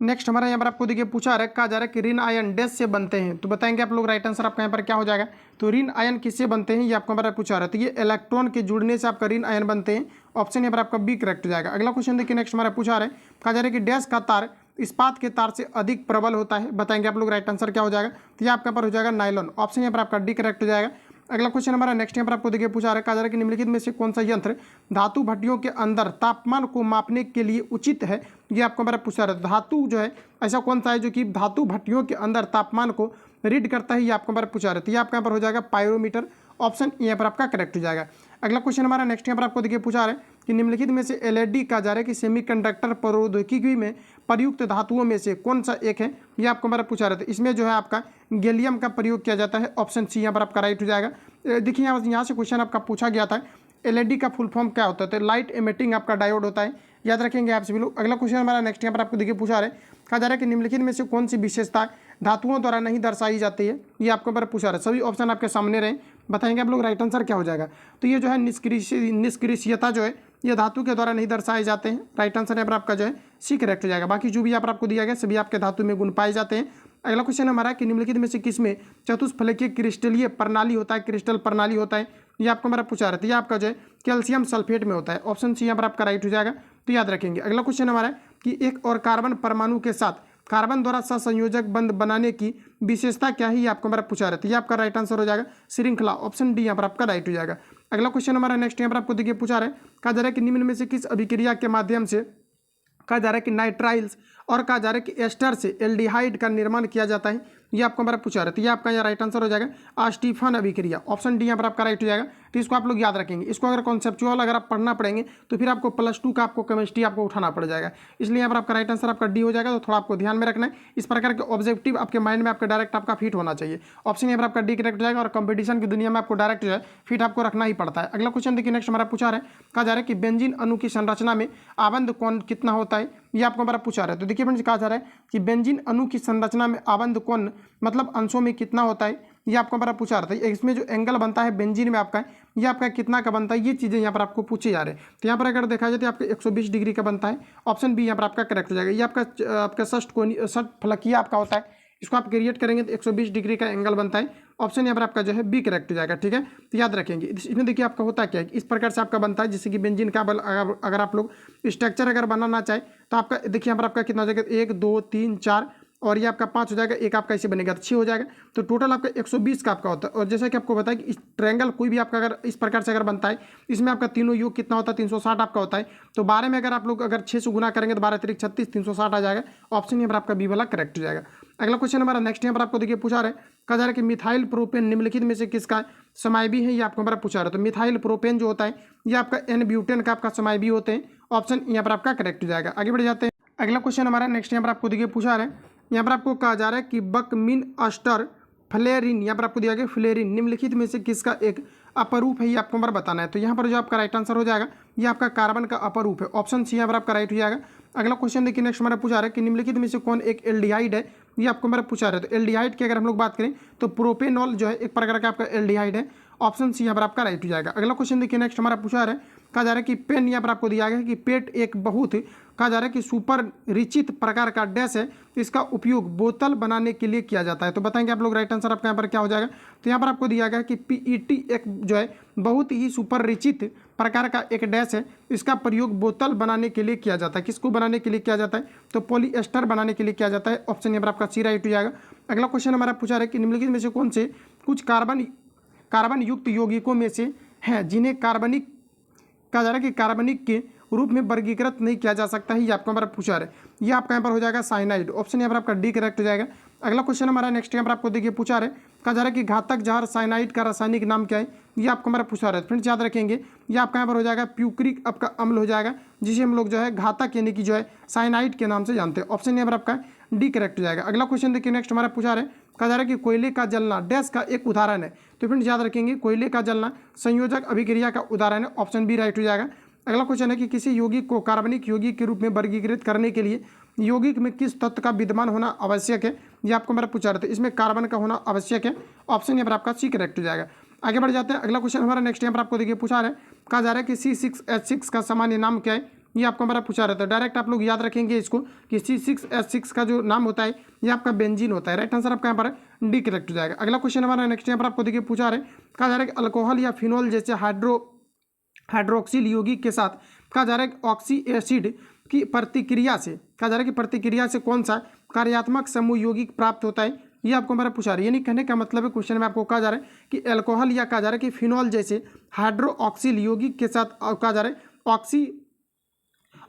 नेक्स्ट हमारा यहाँ पर आपको देखिए पूछा रहा है, कहा जा रहा है कि ऋण आयन डैश से बनते हैं। तो बताएंगे आप लोग, राइट आंसर आपका यहाँ पर क्या हो जाएगा। तो ऋण आयन किससे बनते हैं, ये आपको हमारा पूछा रहा है। तो ये इलेक्ट्रॉन के जुड़ने से आपका ऋण आयन बनते हैं। ऑप्शन यहाँ पर आपका बी करेक्ट हो जाएगा। अगला क्वेश्चन देखिए नेक्स्ट हमारा पूछा रहा है, कहा जा रहा है कि डैश का तार इस्पात के तार से अधिक प्रबल होता है। बताएंगे आप लोग, राइट आंसर क्या हो जाएगा। तो ये आपका पर हो जाएगा नायलॉन। ऑप्शन यहाँ पर आपका डी करेक्ट हो जाएगा। अगला क्वेश्चन हमारा नेक्स्ट यहाँ पर आपको देखिए पूछा रहा है, कहा जा रहा है कि निम्नलिखित में से कौन सा यंत्र धातु भट्टियों के अंदर तापमान को मापने के लिए उचित है। ये आपको हमारा पूछा रहा है। धातु जो है ऐसा कौन सा है जो कि धातु भट्टियों के अंदर तापमान को रीड करता है, ये आपको हमारा पूछा रहा है। तो ये आपका यहाँ पर हो जाएगा पायरोमीटर, ऑप्शन यहाँ पर आपका करेक्ट हो जाएगा। अगला क्वेश्चन हमारा नेक्स्ट यहाँ पर आपको देखिए पूछा रहा है कि निम्नलिखित में से एलईडी कहा जा रहा है कि सेमीकंडक्टर प्रौद्योगिकी में प्रयुक्त धातुओं में से कौन सा एक है, ये आपको हमारा पूछा रहा था। इसमें जो है आपका गैलियम का प्रयोग किया जाता है, ऑप्शन सी यहाँ पर आपका राइट हो जाएगा। देखिए यहाँ से क्वेश्चन आपका पूछा गया था एलईडी का फुल फॉर्म क्या होता है, तो लाइट एमिटिंग आपका डायोड होता है, याद रखेंगे आप सभी लोग। अगला क्वेश्चन हमारा नेक्स्ट यहाँ पर आपको देखिए पूछा रहा है, कहा जा रहा है कि निम्नलिखित में से कौन सी विशेषता धातुओं द्वारा नहीं दर्शाई जाती है, ये आपको ऊपर पूछा रहा है। सभी ऑप्शन आपके सामने रहे, बताएंगे आप लोग राइट आंसर क्या हो जाएगा। तो ये जो है निष्क्रियता जो है ये धातु के द्वारा नहीं दर्शाए जाते हैं, राइट आंसर यहाँ पर आपका जो है सी करेक्ट हो जाएगा। बाकी जो भी यहाँ पर आपको दिया गया सभी आपके धातु में गुण पाए जाते हैं। अगला क्वेश्चन हमारा कि निम्नलिखित में से किसमें चतुष्फलकीय क्रिस्टलीय प्रणाली होता है, क्रिस्टल प्रणाली होता है, ये आपको हमारा पूछा रहा था। ये आपका जो है कैल्शियम सल्फेट में होता है, ऑप्शन सी यहाँ पर आपका राइट हो जाएगा, तो याद रखेंगे। अगला क्वेश्चन हमारा है कि एक और कार्बन परमाणु के साथ कार्बन द्वारा सहसंयोजक बंध बनाने की विशेषता क्या है, ये आपको हमारा पूछा रहा था। ये आपका राइट आंसर हो जाएगा श्रृंखला, ऑप्शन डी यहाँ पर आपका राइट हो जाएगा। अगला क्वेश्चन हमारा नेक्स्ट यहाँ पर आपको देखिए पूछा रहा है, कहा जा रहा है कि निम्न में से किस अभिक्रिया के माध्यम से कहा जा रहा है कि नाइट्राइल्स और कहा जा रहा है कि एस्टर से एल्डिहाइड का निर्माण किया जाता है, ये आपको हमारा पूछा रहा है। तो ये आपका यहाँ राइट आंसर हो जाएगा आस्टीफन अभिक्रिया, ऑप्शन डी यहाँ पर आपका राइट हो जाएगा। तो इसको आप लोग याद रखेंगे। इसको अगर कॉन्सेप्चुअल अगर आप पढ़ना पड़ेंगे तो फिर आपको +2 का आपको केमिस्ट्री आपको उठाना पड़ जाएगा, इसलिए यहाँ पर आपका राइट आंसर आपका डी हो जाएगा। तो थोड़ा आपको ध्यान में रखना है, इस प्रकार के ऑब्जेक्टिव आपके माइंड में आपके डायरेक्ट आपका फिट होना चाहिए। ऑप्शन यहाँ पर आपका डी करेक्ट हो जाएगा। और कंपटीशन की दुनिया में आपको डायरेक्ट जो है फिट आपको रखना ही पड़ता है। अगला क्वेश्चन देखिए नेक्स्ट हमारा पूछा रहा है, कहा जा रहा है कि बेंजीन अणु की संरचना में आबंध कोण कितना होता है, ये आपको हमारा पूछा रहा है। तो देखिए फ्रेंड्स कहा जा रहा है कि बेंजीन अणु की संरचना में आबंध कोण मतलब अंशों में कितना होता है, ये आपको हमारा पूछा रहा था। इसमें जो एंगल बनता है बेंजीन में आपका, ये आपका कितना का बनता है, ये चीज़ें यहाँ पर आपको पूछे जा रहे हैं। तो यहाँ पर अगर देखा जाए तो आपका 120 डिग्री का बनता है, ऑप्शन बी यहाँ पर आपका करेक्ट हो जाएगा। ये आपका षटफलकीय आपका होता है, इसको आप क्रिएट करेंगे तो 120 डिग्री का एंगल बनता है, ऑप्शन यहाँ पर आपका जो है बी करेक्ट हो जाएगा। ठीक है, तो याद रखेंगे। इसमें देखिए आपका होता क्या है, इस प्रकार से आपका बनता है जैसे कि बेंजीन का अगर आप लोग स्ट्रक्चर अगर बनाना चाहे तो आपका देखिए यहाँ पर आपका कितना हो जाएगा, 1 2 3 4 और ये आपका 5 हो जाएगा, एक आपका ऐसे बनेगा तो 6 हो जाएगा। तो टोटल आपका 120 का आपका होता है। और जैसा कि आपको बताया कि इस ट्रायंगल कोई भी आपका अगर इस प्रकार से अगर बनता है, इसमें आपका तीनों योग कितना होता है, 360 आपका होता है। तो 12 में अगर आप लोग अगर 6 से गुना करेंगे तो 12 3 36 360 आ जाएगा, ऑप्शन यहाँ पर आपका बी वाला करेक्ट हो जाएगा। अगला क्वेश्चन हमारा नेक्स्ट यहाँ पर आपको देखिए पूछा रहा है, कहा जा रहा है कि मिथाइल प्रोपेन निम्नलिखित में से किसका समाइबी है, ये आपको हमारा पूछा रहा है। तो मिथाइल प्रोपेन जो होता है ये आपका एन ब्यूटेन का आपका समाइबी होते हैं, ऑप्शन यहाँ पर आपका करेक्ट हो जाएगा। आगे बढ़ जाते हैं। अगला क्वेश्चन हमारा नेक्स्ट यहाँ पर आपको देखिए पूछा रहा है, यहाँ पर आपको कहा जा रहा है कि बकमिन अस्टर फ्लेरिन, यहाँ पर आपको दिया गया फ्लेरिन निम्नलिखित में से किसका एक अपरूप है, ये आपको हमारा बताना है। तो यहाँ पर जो आपका राइट आंसर हो जाएगा ये आपका कार्बन का अपरूप है, ऑप्शन सी यहाँ पर आपका राइट हो जाएगा। अगला क्वेश्चन देखिए नेक्स्ट हमारा पूछा रहा है कि निम्नलिखित में से कौन एक एल्डिहाइड है, ये आपको हमारा पूछा रहा है। तो एल्डिहाइड की अगर हम लोग बात करें तो प्रोपेनॉल जो है एक प्रकार का आपका एल्डिहाइड है, ऑप्शन सी यहाँ पर आपका राइट हो जाएगा। अगला क्वेश्चन देखिए नेक्स्ट हमारा पूछा रहा है, कहा जा रहा है कि पेन, यहाँ पर आपको दिया गया है कि पेट एक बहुत कहा जा रहा है कि सुपर रिचित प्रकार का डैश है, इसका उपयोग बोतल बनाने के लिए किया जाता है। तो बताएंगे आप लोग राइट आंसर आपका यहाँ पर क्या हो जाएगा। तो यहाँ पर आपको दिया गया है कि पीईटी एक जो है बहुत ही सुपर रिचित प्रकार का एक डैश है, इसका प्रयोग बोतल बनाने के लिए किया जाता है। किसको बनाने के लिए किया जाता है, तो पॉलीएस्टर बनाने के लिए किया जाता है, ऑप्शन यहाँ पर आपका सी राइट हो जाएगा। अगला क्वेश्चन हमारा पूछा रहा है कि निम्नलिखित में से कौन से कुछ कार्बन युक्त यौगिकों में से हैं जिन्हें कार्बनिक कहा जा रहा है कि कार्बनिक के रूप में वर्गीकृत नहीं किया जा सकता है, ये आपको हमारा पूछा रहा है। ये आपका यहाँ पर हो जाएगा साइनाइड, ऑप्शन यहाँ पर आपका डी करेक्ट हो जाएगा। अगला क्वेश्चन हमारा नेक्स्ट यहाँ पर आपको देखिए पूछा रहा है, कहा जा रहा है कि घातक जहर साइनाइड का रासायनिक नाम क्या है, ये आपको हमारा पूछा रहा है। फ्रेंड्स याद रखेंगे ये आपका यहाँ पर हो जाएगा प्यूक्रिक आपका अम्ल हो जाएगा, जिसे हम लोग जो है घातक यानी कि जो है साइनाइड के नाम से जानते हैं, ऑप्शन यहाँ पर आपका डी करेक्ट हो जाएगा। अगला क्वेश्चन देखिए नेक्स्ट हमारा पूछा रहा है, कहा जा रहा है कि कोयले का जलना डैश का एक उदाहरण है। तो फ्रेंड्स याद रखेंगे कोयले का जलना संयोजक अभिक्रिया का उदाहरण है, ऑप्शन बी राइट हो जाएगा। अगला क्वेश्चन है कि किसी यौगिक को कार्बनिक यौगिक के रूप में वर्गीकृत करने के लिए यौगिक में किस तत्व का विद्यमान होना आवश्यक है, ये आपको मेरा पूछा रहा था। इसमें कार्बन का होना आवश्यक है, ऑप्शन यहाँ पर आपका सी करेक्ट हो जाएगा। आगे बढ़ जाते हैं। अगला क्वेश्चन हमारा नेक्स्ट यहाँ पर आपको देखिए पूछा रहा है, कहा जा रहा है कि C6H6 का सामान्य नाम क्या है, ये आपको हमारा पूछा रहता है। डायरेक्ट आप लोग याद रखेंगे इसको कि C6H6 का जो नाम होता है ये आपका बेंजीन होता है। राइट आंसर आपका यहाँ पर डी करेक्ट हो जाएगा। अगला क्वेश्चन हमारा नेक्स्ट यहाँ पर आपको देखिए पूछा रहा है, कहा जा रहा है कि अल्कोहल या फिनोल जैसे हाइड्रोक्सिल यौगिक के साथ कहा जा रहा है कि ऑक्सी एसिड की प्रतिक्रिया से कहा जा रहा है कि प्रतिक्रिया से कौन सा कार्यात्मक समूह यौगिक प्राप्त होता है, ये आपको हमारा पूछा रहा है। यानी कहने का मतलब है क्वेश्चन में आपको कहा जा रहा है कि एल्कोहल या कहा जा रहा है कि फिनॉल जैसे हाइड्रोक्सिल यौगिक के साथ कहा जा रहा है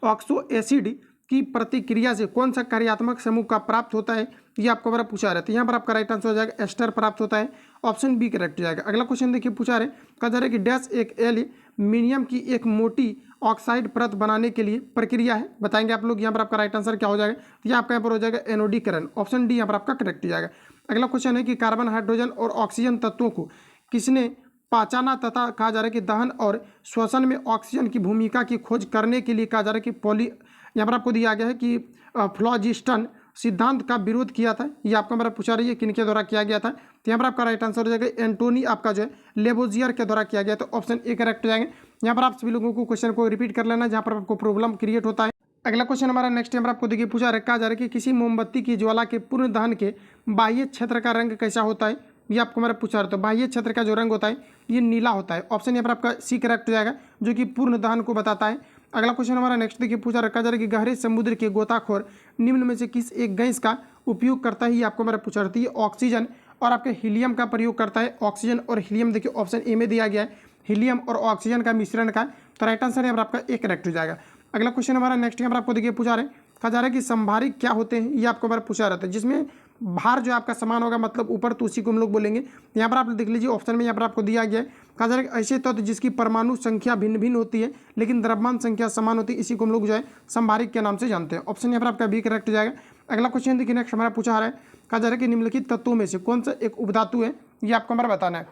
ऑक्सो एसिड की प्रतिक्रिया से कौन सा कार्यात्मक समूह का प्राप्त होता है, ये आपको हमारा पूछा रहा है। तो यहाँ पर आपका राइट आंसर हो जाएगा एस्टर प्राप्त होता है, ऑप्शन बी करेक्ट हो जाएगा। अगला क्वेश्चन देखिए पूछा रहे, कहा जा रहा है कि डैश एक एल्यूमिनियम की एक मोटी ऑक्साइड परत बनाने के लिए प्रक्रिया है, बताएंगे आप लोग। यहाँ पर आपका राइट आंसर क्या हो जाएगा, तो यह आपका यहाँ पर हो जाएगा एनोडीकरण, ऑप्शन डी यहाँ पर आपका करेक्ट हो जाएगा। अगला क्वेश्चन है कि कार्बन, हाइड्रोजन और ऑक्सीजन तत्वों को किसने पहचाना तथा कहा जा रहा है कि दहन और श्वसन में ऑक्सीजन की भूमिका की खोज करने के लिए कहा जा रहा है कि यहाँ पर आपको दिया गया है कि फ्लॉजिस्टन सिद्धांत का विरोध किया था। ये आपका हमारा पूछा रही है किनके द्वारा किया गया था, तो यहाँ पर आपका राइट आंसर हो जाएगा एंटोनी आपका जो है लेबोजियर के द्वारा किया गया, तो ऑप्शन ए करेक्ट हो जाएंगे। यहाँ पर आप सभी लोगों को क्वेश्चन को रिपीट कर लेना जहाँ पर आपको प्रॉब्लम क्रिएट होता है। अगला क्वेश्चन हमारा नेक्स्ट यहाँ पर आपको देखिए पूछा रखा जा रहा है कि किसी मोमबत्ती की ज्वाला के पूर्ण दहन के बाह्य क्षेत्र का रंग कैसा होता है, ये आपको हमारा पूछा रहा है। तो बाह्य क्षेत्र का जो रंग होता है ये नीला होता है, ऑप्शन यहाँ पर आपका सी करेक्ट हो जाएगा, जो कि पूर्ण दहन को बताता है। अगला क्वेश्चन हमारा नेक्स्ट देखिए पूछा रखा जा रहा है कि गहरे समुद्र के गोताखोर निम्न में से किस एक गैस का उपयोग करता है, ये आपको हमारा पूछा रहती है ऑक्सीजन और आपके हीलियम का प्रयोग करता है। ऑक्सीजन और हीलियम देखिए ऑप्शन ए में दिया गया है, हीलियम और ऑक्सीजन का मिश्रण का, तो राइट आंसर यहाँ पर आपका ए करेक्ट हो जाएगा। अगला क्वेश्चन हमारा नेक्स्ट यहाँ पर आपको देखिए पूछा रहे, कहा जा रहा है कि संभारिक क्या होते हैं, ये आपको हमारा पूछा रहता है, जिसमें भार जो आपका समान होगा मतलब ऊपर, तो उसी को हम लोग बोलेंगे। यहाँ पर आप देख लीजिए ऑप्शन में यहाँ पर आपको दिया गया है, कहा जा रहा है कि ऐसे तत्व जिसकी परमाणु संख्या भिन्न भिन्न होती है लेकिन द्रव्यमान संख्या समान होती है, इसी को हम लोग जो है संभारिक के नाम से जानते हैं। ऑप्शन यहाँ पर आपका बी करेक्ट हो जाएगा। अगला क्वेश्चन देखिए नेक्स्ट हमारा पूछा रहा है, कहा जा रहा है कि निम्नलिखित तत्वों में से कौन सा एक उपधातु है, ये आपको हमारा बताना है।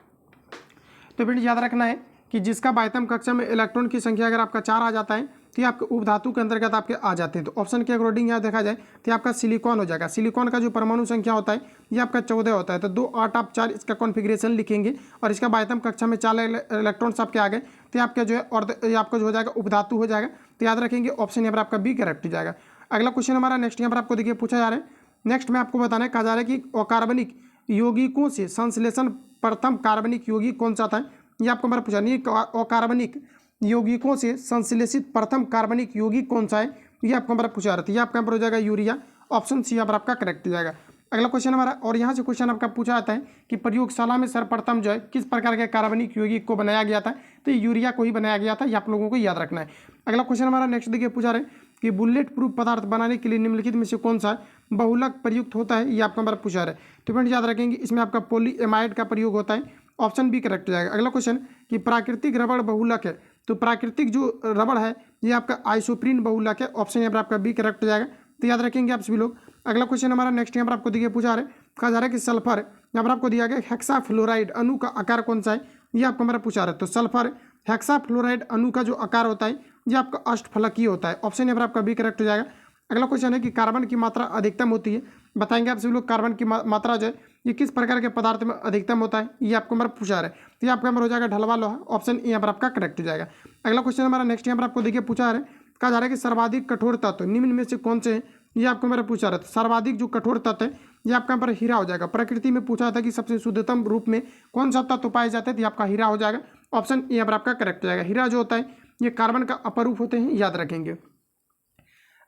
तो फ्रेंड्स याद रखना है कि जिसका बाह्यतम कक्षा में इलेक्ट्रॉन की संख्या अगर आपका 4 आ जाता है तो ये आपके उपधातु के अंतर्गत आपके आ जाते हैं। तो ऑप्शन के अकॉर्डिंग यहाँ देखा जाए तो आपका सिलिकॉन हो जाएगा। सिलिकॉन का जो परमाणु संख्या होता है ये आपका 14 होता है, तो 2 8 आप 4 इसका कॉन्फ़िगरेशन लिखेंगे और इसका बाह्यतम कक्षा में 4 इलेक्ट्रॉन्स आपके आ गए, तो आपका जो है और ये आपका जो हो जाएगा उपधातु हो जाएगा। तो याद रखेंगे ऑप्शन यहाँ पर आपका बी करेक्ट हो जाएगा। अगला क्वेश्चन हमारा नेक्स्ट यहाँ पर आपको देखिए पूछा जा रहा है, नेक्स्ट में आपको बताना है, कहा जा रहा है कि अकार्बनिक यौगिकों से संश्लेषण प्रथम कार्बनिक यौगिक कौन सा था, ये आपको हमारा पूछा नहीं। अकार्बनिक यौगिकों से संश्लेषित प्रथम कार्बनिक यौगिक कौन सा है, ये आपको हमारा पूछा रहा था, ये आपका यहाँ पर हो जाएगा यूरिया, ऑप्शन सी यहाँ पर आपका करेक्ट हो जाएगा। अगला क्वेश्चन हमारा, और यहाँ से क्वेश्चन आपका पूछा जाता है कि प्रयोगशाला में सर्वप्रथम जो है किस प्रकार के कार्बनिक यौगिक को बनाया गया था, तो यूरिया को ही बनाया गया था, ये आप लोगों को याद रखना है। अगला क्वेश्चन हमारा नेक्स्ट देखिए पूछा रहे कि बुलेट प्रूफ पदार्थ बनाने के लिए निम्नलिखित में से कौन सा बहुलक प्रयुक्त होता है, ये आपको हमारा पूछा रहा है। तो फ्रेंड्स याद रखेंगे इसमें आपका पॉलीएमाइड का प्रयोग होता है, ऑप्शन बी करेक्ट हो जाएगा। अगला क्वेश्चन कि प्राकृतिक रबड़ बहुलक है, तो प्राकृतिक जो रबड़ है ये आपका आइसोप्रीन बहुलक है, ऑप्शन यहाँ पर आपका बी करेक्ट हो जाएगा। तो याद रखेंगे आप सभी लोग। अगला क्वेश्चन हमारा नेक्स्ट यहाँ पर आपको देखिए पूछा रहे, कहा जा रहा है कि सल्फर, यहाँ पर आपको दिया गया हेक्साफ्लोराइड अणु का आकार कौन सा है, ये आपको हमारा पूछा रहा है। तो सल्फर हेक्साफ्लोराइड अणु का जो आकार होता है ये आपका अष्टफलकीय होता है, ऑप्शन यहाँ पर आपका बी करेक्ट हो जाएगा। अगला क्वेश्चन है कि कार्बन की मात्रा अधिकतम होती है, बताएंगे आप सभी लोग कार्बन की मात्रा जो है ये किस प्रकार के पदार्थ में अधिकतम होता है, ये आपको हमारा पूछा रहा है। तो ये आपका हमारा हो जाएगा ढलवा लोहा, ऑप्शन यहाँ पर आपका करेक्ट हो जाएगा। अगला क्वेश्चन हमारा नेक्स्ट यहाँ पर आपको देखिए पूछा रहा है, कहा जा रहा है कि सर्वाधिक कठोर तत्व निम्न में से कौन से हैं, ये आपको मेरा पूछा रहा था। सर्वाधिक जो कठोर तत्व है ये आपका यहाँ पर हीरा हो जाएगा। प्रकृति में पूछा था कि सबसे शुद्धतम रूप में कौन सा तत्व पाया जाता है, तो ये आपका हीरा हो जाएगा, ऑप्शन यहाँ पर आपका करेक्ट हो जाएगा। हीरा जो होता है ये कार्बन का अपरूप होते हैं, याद रखेंगे।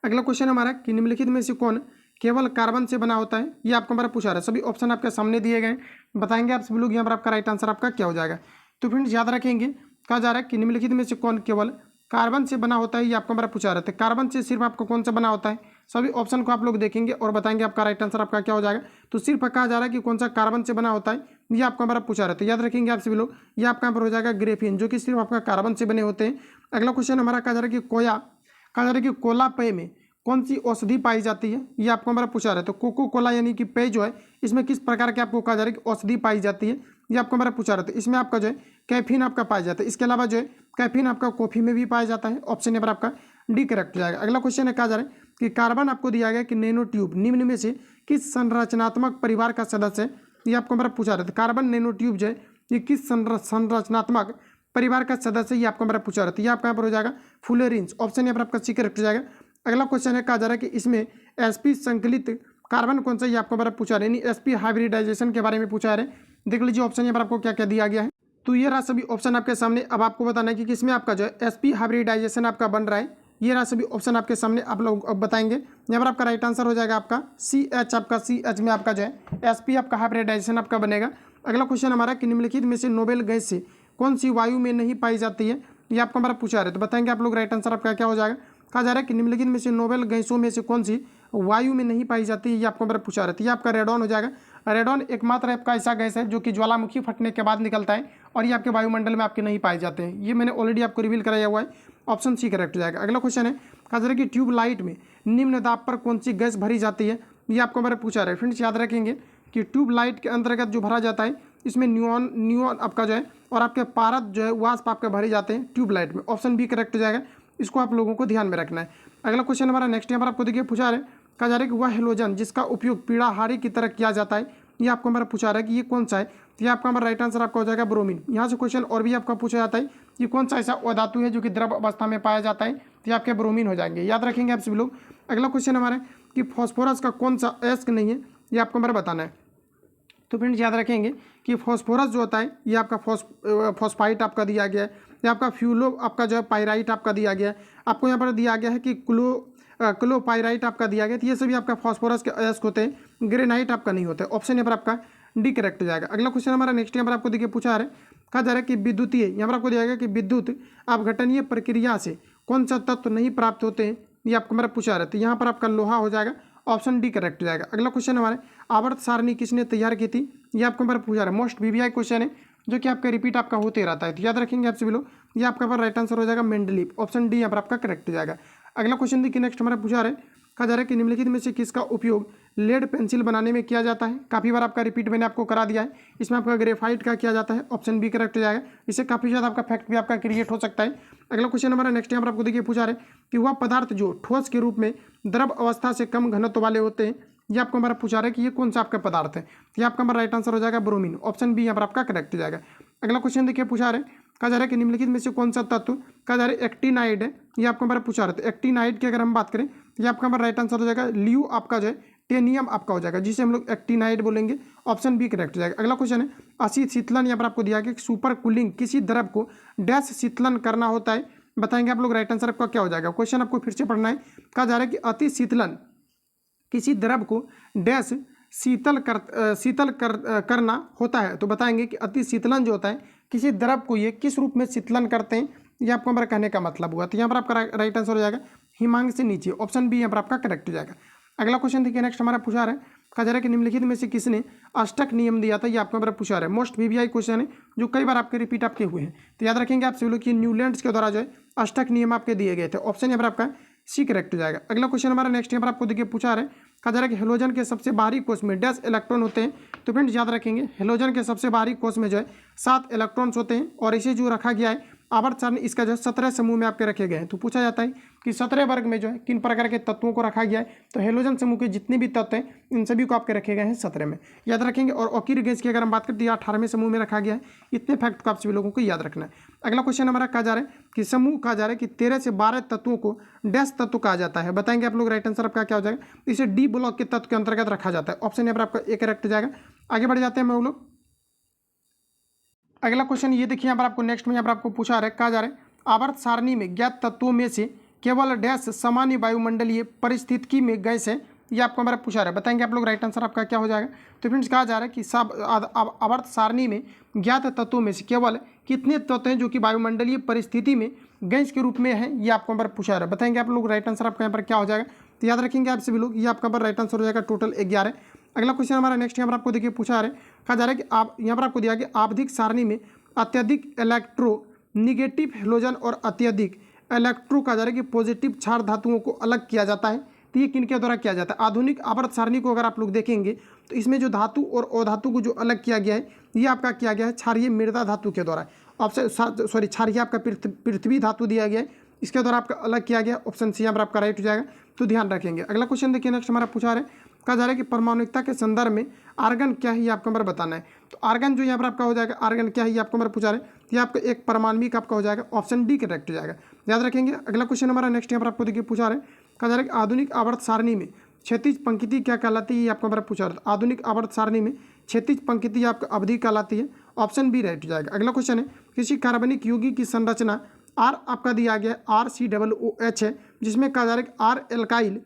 अगला क्वेश्चन हमारा कि निम्नलिखित में से कौन केवल कार्बन से बना होता है, ये आपको हमारा पूछा रहा है। सभी ऑप्शन आपके सामने दिए गए, बताएंगे आप सभी लोग यहाँ पर आपका राइट आंसर आपका क्या हो जाएगा। तो फ्रेंड्स याद रखेंगे, कहा जा रहा है कि निम्नलिखित में से कौन केवल कार्बन से बना होता है, ये आपको हमारा पूछा रहा था। कार्बन से सिर्फ आपको कौन सा बना होता है, सभी ऑप्शन को आप लोग देखेंगे और बताएंगे आपका राइट आंसर आपका क्या हो जाएगा। तो सिर्फ कहा जा रहा है कि कौन सा कार्बन से बना होता है, ये आपको हमारा पूछा रहा था। याद रखेंगे आप सभी लोग, ये आपका यहाँ पर हो जाएगा ग्रेफीन, जो कि सिर्फ आपका कार्बन से बने होते हैं। अगला क्वेश्चन हमारा कहा जा रहा है कि कहा जा रहा है कि कोला पेय में कौन सी औषधि पाई जाती है, ये आपको हमारा पूछा रहा है। तो कोको कोला यानी कि पेय जो है इसमें किस प्रकार के आपको कहा जा रहा है कि औषधि पाई जाती है, ये आपको हमारा पूछा रहा था। इसमें आपका जो है कैफीन आपका पाया जाता है, इसके अलावा जो है कैफीन आपका कॉफी में भी पाया जाता है, ऑप्शन यहाँ पर आपका डी करेक्ट हो जाएगा। अगला क्वेश्चन है, कहा जा रहा है कि कार्बन आपको दिया गया कि नैनो ट्यूब निम्न में से किस संरचनात्मक परिवार का सदस्य है, ये आपको हमारा पूछा रहा था। कार्बन नैनो ट्यूब जो है ये किस संरचनात्मक परिवार का सदस्य, ये आपको हमारा पूछा रहा था। ये आपका यहाँ पर हो जाएगा फुलेरिन्स, ऑप्शन यहाँ पर आपका सी करेक्ट हो जाएगा। अगला क्वेश्चन है, कहा जा रहा है कि इसमें sp संकलित कार्बन कौन सा, ये आपको हमारा पूछा रहा है, यानी sp हाइब्रिडाइजेशन के बारे में पूछा रहे। देख लीजिए ऑप्शन यहाँ पर आपको क्या क्या दिया गया है। तो ये रहा सभी ऑप्शन आपके सामने। अब आपको बताना है कि किसमें आपका जो है sp हाइब्रिडाइजेशन आपका बन रहा है, ये रहा सभी ऑप्शन आपके सामने, आप लोग अब बताएंगे। यहाँ पर आपका राइट आंसर हो जाएगा आपका CH। आपका CH में आपका जो है SP आपका हाइब्रिडाइजेशन आपका बनेगा। अगला क्वेश्चन हमारा कि निम्नलिखित में से नोबेल गैस से कौन सी वायु में नहीं पाई जाती है, ये आपको हमारा पूछा रहे, तो बताएंगे आप लोग। राइट आंसर आपका क्या हो जाएगा, कहा जा रहा है कि निम्नलिखित में से नोबेल गैसों में से कौन सी वायु में नहीं पाई जाती है, ये आपको हमारा पूछा रहे, तो ये आपका रेडॉन हो जाएगा। रेडॉन एकमात्र आपका ऐसा गैस है जो कि ज्वालामुखी फटने के बाद निकलता है और ये आपके वायुमंडल में आपके नहीं पाए जाते हैं। ये मैंने ऑलरेडी आपको रिवील कराया हुआ है। ऑप्शन सी करेक्ट हो जाएगा। अगला क्वेश्चन है, कहा जा रहा है कि ट्यूबलाइट में निम्न दाब पर कौन सी गैस भरी जाती है, ये आपको हमारा पूछा रहा है। फ्रेंड्स याद रखेंगे कि ट्यूबलाइट के अंतर्गत जो भरा जाता है इसमें न्यून आपका जो है और आपके पारद जो है वाष्प आपके भरे जाते हैं ट्यूबलाइट में। ऑप्शन बी करेक्ट हो जाएगा। इसको आप लोगों को ध्यान में रखना है। अगला क्वेश्चन हमारा नेक्स्ट यहाँ पर आपको देखिए पूछा रहे, कहा जा रहा है कि वह हेलोजन जिसका उपयोग पीड़ाहारी की तरह किया जाता है, ये आपको हमारा पूछा रहा है कि ये कौन सा है, तो ये आपका हमारा राइट आंसर आपका हो जाएगा ब्रोमीन। यहाँ से क्वेश्चन और भी आपका पूछा जाता है कि कौन सा ऐसा अधातु है जो कि द्रव अवस्था में पाया जाता है, तो ये आपके ब्रोमीन हो जाएंगे, याद रखेंगे आप सभी लोग। अगला क्वेश्चन हमारा कि फॉस्फोरस का कौन सा अयस्क नहीं है, ये आपको हमारा बताना है। तो फ्रेंड्स याद रखेंगे कि फॉस्फोरस जो होता है ये आपका फॉस्फाइट आपका दिया गया है, ये आपका फ्यूलो आपका जो है पाइराइट आपका दिया गया है, आपको यहाँ पर दिया गया है कि क्लोपाइराइट आपका दिया गया, तो ये सभी आपका फॉस्फोरस के अयस्क होते हैं, ग्रेनाइट आपका नहीं होता है। ऑप्शन यहाँ पर आपका डी करेक्ट हो जाएगा। अगला क्वेश्चन हमारा नेक्स्ट यहाँ पर आपको देखिए पूछा है, कहा जा रहा है कि विद्युतीय, यहाँ पर आपको दिया गया कि विद्युत अपघटनीय प्रक्रिया से कौन सा तत्व नहीं प्राप्त होते हैं, ये आपको हमारा पूछा रहा है, तो यहाँ पर आपका लोहा हो जाएगा। ऑप्शन डी करेक्ट हो जाएगा। अगला क्वेश्चन हमारे आवर्त सारणी किसने तैयार की थी, ये आपको हमारा पूछा रहा है। मोस्ट VVI क्वेश्चन है जो कि आपका रिपीट आपका होते रहता है, तो याद रखेंगे आप सभी लोग। ये आपका पर राइट आंसर हो जाएगा मेंडलीव। ऑप्शन डी यहाँ पर आपका करेक्ट हो जाएगा। अगला क्वेश्चन देखिए नेक्स्ट हमारा पूछा रहा है, कहा जा रहा है कि निम्नलिखित में से किसका उपयोग लेड पेंसिल बनाने में किया जाता है। काफ़ी बार आपका रिपीट मैंने आपको करा दिया है। इसमें आपका ग्रेफाइट का किया जाता है। ऑप्शन बी करेक्ट हो जाएगा। इससे काफ़ी ज़्यादा आपका फैक्ट भी आपका क्रिएट हो सकता है। अगला क्वेश्चन हमारा नेक्स्ट यहाँ पर आपको देखिए पूछा रहे कि वह पदार्थ जो ठोस के रूप में द्रव अवस्था से कम घनत्व वाले होते हैं, ये आपको हमारा पूछा रहा है कि ये कौन सा आपका पदार्थ है, ये आपका हमारा राइट आंसर हो जाएगा ब्रोमीन। ऑप्शन बी यहाँ पर आपका करेक्ट हो जाएगा। अगला क्वेश्चन देखिए पूछा रहे, कहा जा रहा है कि निम्नलिखित में से कौन सा तत्व, कहा जा रहा है एक्टिनाइड है, ये आपको हमारा पूछा रहा है। एक्टिनाइड की अगर हम बात करें तो ये आपका हमारा राइट आंसर हो जाएगा लियो आपका जो है टेनियम आपका हो जाएगा, जिसे हम लोग एक्टिनाइड बोलेंगे। ऑप्शन बी करेक्ट हो जाएगा। अगला क्वेश्चन है अति शीतलन, यहाँ पर आपको दिया गया कि सुपर कूलिंग किसी द्रव को डैश शीतलन करना होता है, बताएंगे आप लोग। राइट आंसर आपका क्या हो जाएगा। क्वेश्चन आपको फिर से पढ़ना है। कहा जा रहा है कि अति शीतलन किसी द्रव को डैश शीतल करना होता है, तो बताएंगे कि अति शीतलन जो होता है किसी द्रव को ये किस रूप में शीतलन करते हैं, ये आपको हमारा कहने का मतलब हुआ। तो यहाँ पर आपका राइट आंसर हो जाएगा हिमांग से नीचे। ऑप्शन बी यहाँ पर आपका करेक्ट हो जाएगा। अगला क्वेश्चन देखिए नेक्स्ट हमारा पूछा रहा है, कहा जा रहा है कि निम्नलिखित में से किसने अष्टक नियम दिया था, ये आपको हमारा पूछा रहा है। मोस्ट VVI क्वेश्चन है जो कई बार आपके रिपीट आपके हुए हैं, तो याद रखेंगे आप सभी लोग कि न्यूलैंड्स के द्वारा जो है अष्टक नियम आपके दिए गए थे। ऑप्शन यहाँ पर आपका सी करेक्ट हो जाएगा। अगला क्वेश्चन हमारा नेक्स्ट यहाँ पर आपको देखिए पूछा रहा है, कहा जा रहा है कि हेलोजन के सबसे बाहरी कोष में डैश इलेक्ट्रॉन होते हैं, तो फ्रेंड्स याद रखेंगे हेलोजन के सबसे बाहरी कोष में जो है 7 इलेक्ट्रॉन्स होते हैं और इसे जो रखा गया है आवर्त सारणी इसका जो है 17 समूह में आपके रखे गए हैं। तो पूछा जाता है कि 17 वर्ग में जो है किन प्रकार के तत्वों को रखा गया है, तो हेलोजन समूह के जितने भी तत्व हैं इन सभी को आपके रखे गए हैं 17 में, याद रखेंगे। और ओकिर गैस की अगर हम बात करते हैं 18वें समूह में रखा गया है। इतने फैक्ट को आप सभी लोगों को याद रखना है। अगला क्वेश्चन हमारा कहा जा रहा है कि समूह कहा जा रहा है कि 13 से 12 तत्वों को डैश तत्व कहा जाता है, बताएंगे आप लोग। राइट आंसर आपका क्या हो जाएगा। इसे डी ब्लॉक के तत्व के अंतर्गत रखा जाता है। ऑप्शन यहाँ पर आपका ए करेक्ट हो जाएगा। आगे बढ़ जाते हैं हम लोग। अगला क्वेश्चन ये देखिए यहाँ पर आपको नेक्स्ट में यहाँ पर आपको पूछा रहा है, कहा जा रहा है आवर्त सारणी में ज्ञात तत्वों में से केवल डैश सामान्य वायुमंडलीय परिस्थिति में गैस है, ये आपको हमारा पूछा रहा है, बताएंगे आप लोग। राइट आंसर आपका क्या हो जाएगा। तो फ्रेंड्स कहा जा रहा है कि सब आवर्त सारणी में ज्ञात तत्वों में से केवल कितने तत्व हैं जो कि वायुमंडलीय परिस्थिति में गैस के रूप में है, ये आपको हमारा पूछा रहा है, बताएंगे आप लोग। राइट आंसर आपका यहाँ पर क्या हो जाएगा, तो याद रखेंगे आप सभी लोग। ये आपका पर राइट आंसर हो जाएगा टोटल 11। अगला क्वेश्चन हमारा नेक्स्ट यहाँ पर आपको देखिए पूछा रहा है, कहा जा रहा है कि आप यहाँ पर आपको दिया गया आवधिक सारणी में अत्यधिक इलेक्ट्रोनिगेटिव हेलोजन और अत्यधिक इलेक्ट्रो कहा जा रहा है कि पॉजिटिव क्षार धातुओं को अलग किया जाता है, तो ये किनके द्वारा किया जाता है। आधुनिक आवर्त सारणी को अगर आप लोग देखेंगे तो इसमें जो धातु और अधातु को जो अलग किया गया है ये आपका किया गया है क्षारीय मृदा धातु के द्वारा। ऑप्शन सॉरी क्षारीय आपका पृथ्वी धातु दिया गया है, इसके द्वारा आपका अलग किया गया। ऑप्शन सी यहाँ पर आपका राइट हो जाएगा, तो ध्यान रखेंगे। अगला क्वेश्चन देखिए नेक्स्ट हमारा पूछा रहा है, कहा जा रहा है कि परमाणुकता के संदर्भ में आर्गन क्या है, ये आपको हमारा बताना है। तो आर्गन जो यहाँ पर आपका हो जाएगा, आर्गन क्या है ये आपको हमारा पूछा रहा है, ये आपका एक परमाणविक आपका हो जाएगा। ऑप्शन डी करेक्ट हो जाएगा, याद रखेंगे। अगला क्वेश्चन हमारा नेक्स्ट यहाँ पर आपको देखिए पूछा रहा है, कहा जा रहा है कि आधुनिक आवर्त सारणी में क्षैतिज पंक्ति क्या कहलाती है, ये आपको हमारा पूछा रहा है। आधुनिक आवर्त सारणी में क्षैतिज पंक्ति आपका अवधि कहलाती है। ऑप्शन बी राइट हो जाएगा। अगला क्वेश्चन है किसी कार्बनिक यौगिक की संरचना R आपका दिया गया RCOOH है, जिसमें कहा जा रहा है कि आर एल्काइल,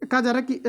कहा जा रहा है कि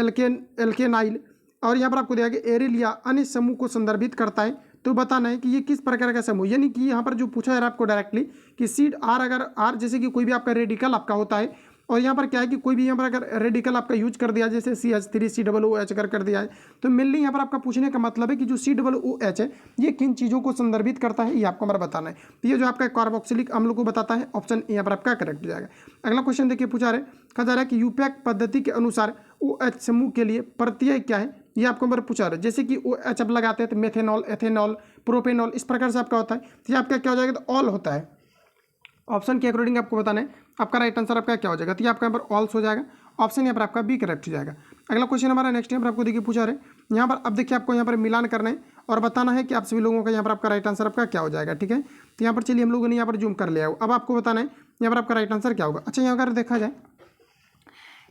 एल्केनाइल, और यहाँ पर आपको दिया गया एरिल या अन्य समूह को संदर्भित करता है। तो बताना है कि ये किस प्रकार का समूह, यानी कि यहाँ पर जो पूछा जा रहा है आपको डायरेक्टली कि सीड आर, अगर आर जैसे कि कोई भी आपका रेडिकल आपका होता है, और यहाँ पर क्या है कि कोई भी यहाँ पर अगर रेडिकल आपका यूज कर दिया, जैसे CH3COOH अगर कर दिया है, तो मेनली यहाँ पर आपका पूछने का मतलब है कि जो COOH है ये किन चीज़ों को संदर्भित करता है, ये आपको हमारा बताना है। तो ये जो आपका कार्बोक्सिलिक अम्ल को बताता है, ऑप्शन यहाँ पर आपका करेक्ट हो जाएगा। अगला क्वेश्चन देखिए पूछा रहे, कहा जा रहा है कि यूपैक पद्धति के अनुसार OH समूह के लिए प्रत्यय क्या है, ये आपको हमारा पूछा रहा है। जैसे कि OH अब लगाते हैं तो मेथेनॉल, एथेनॉल, प्रोपेनॉल, इस प्रकार से आपका होता है। तो ये आपका क्या हो जाएगा, तो ऑल होता है। ऑप्शन के अकॉर्डिंग आपको बताना है आपका राइट आंसर आपका क्या हो जाएगा। तो ये आपका यहाँ पर ऑल्स हो जाएगा, ऑप्शन यहाँ पर आपका बी करेक्ट हो जाएगा। अगला क्वेश्चन हमारा नेक्स्ट यहाँ पर आपको देखिए पूछा रहे, यहाँ पर अब देखिए आपको यहाँ पर मिलान करना है और बताना है कि आप सभी लोगों का यहाँ पर आपका राइट आंसर आपका क्या हो जाएगा। ठीक है, तो यहाँ पर चलिए हम लोगों ने यहाँ पर जूम कर लिया। अब आपको बताना है यहाँ पर आपका राइट आंसर क्या होगा। अच्छा, यहाँ अगर देखा जाए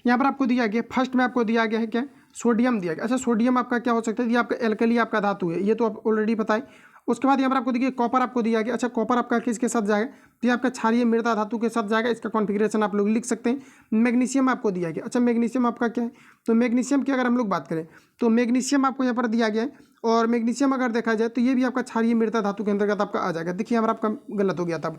यहाँ पर आपको दिया गया, फर्स्ट में आपको दिया गया है क्या, सोडियम दिया गया। अच्छा, सोडियम आपका क्या हो सकता है, ये आपका एल्कली आपका धातु है, ये तो आप ऑलरेडी पता है। उसके बाद यहाँ पर आपको देखिए कॉपर आपको दिया गया। अच्छा, कॉपर आपका किसके साथ जाएगा, तो ये आपका क्षारीय मृदा धातु के साथ जाएगा। इसका कॉन्फिगरेशन आप लोग लिख सकते हैं। मैग्नीशियम आपको दिया गया। अच्छा, मैग्नीशियम आपका क्या है, तो मैग्नीशियम की अगर हम लोग बात करें तो मैग्नीशियम आपको यहाँ पर दिया गया है, और मैग्नीशियम अगर देखा जाए तो ये भी आपका क्षारीय मृदा धातु के अंतर्गत आपका आ जाएगा। देखिए यहाँ पर आपका गलत हो गया था।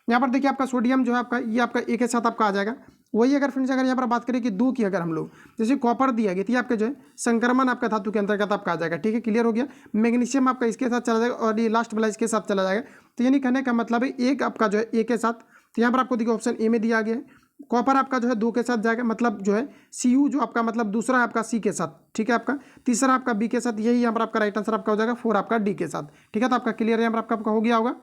यहाँ पर देखिए आपका सोडियम जो है आपका, ये आपका एक के साथ आपका आ जाएगा। वही अगर फ्रेंड्स अगर यहाँ पर बात करें कि दो की अगर हम लोग, जैसे कॉपर दिया गया, तो ये आपका जो है संक्रमण आपका धातु के अंतर्गत आपका आ जाएगा। ठीक है, क्लियर हो गया। मैग्नीशियम आपका इसके साथ चला जाएगा और ये लास्ट वाला इसके साथ चला जाएगा। तो यानी कहने का मतलब है एक आपका जो है ए के साथ, तो यहाँ पर आपको देखिए ऑप्शन ए में दिया गया है। कॉपर आपका जो है दो के साथ जाएगा, मतलब जो है Cu जो आपका मतलब दूसरा है आपका सी के साथ। ठीक है, आपका तीसरा आपका बी के साथ, यही यहाँ पर आपका राइट आंसर आपका हो जाएगा। 4 आपका डी के साथ। ठीक है, तो आपका क्लियर यहाँ पर आपका हो गया होगा।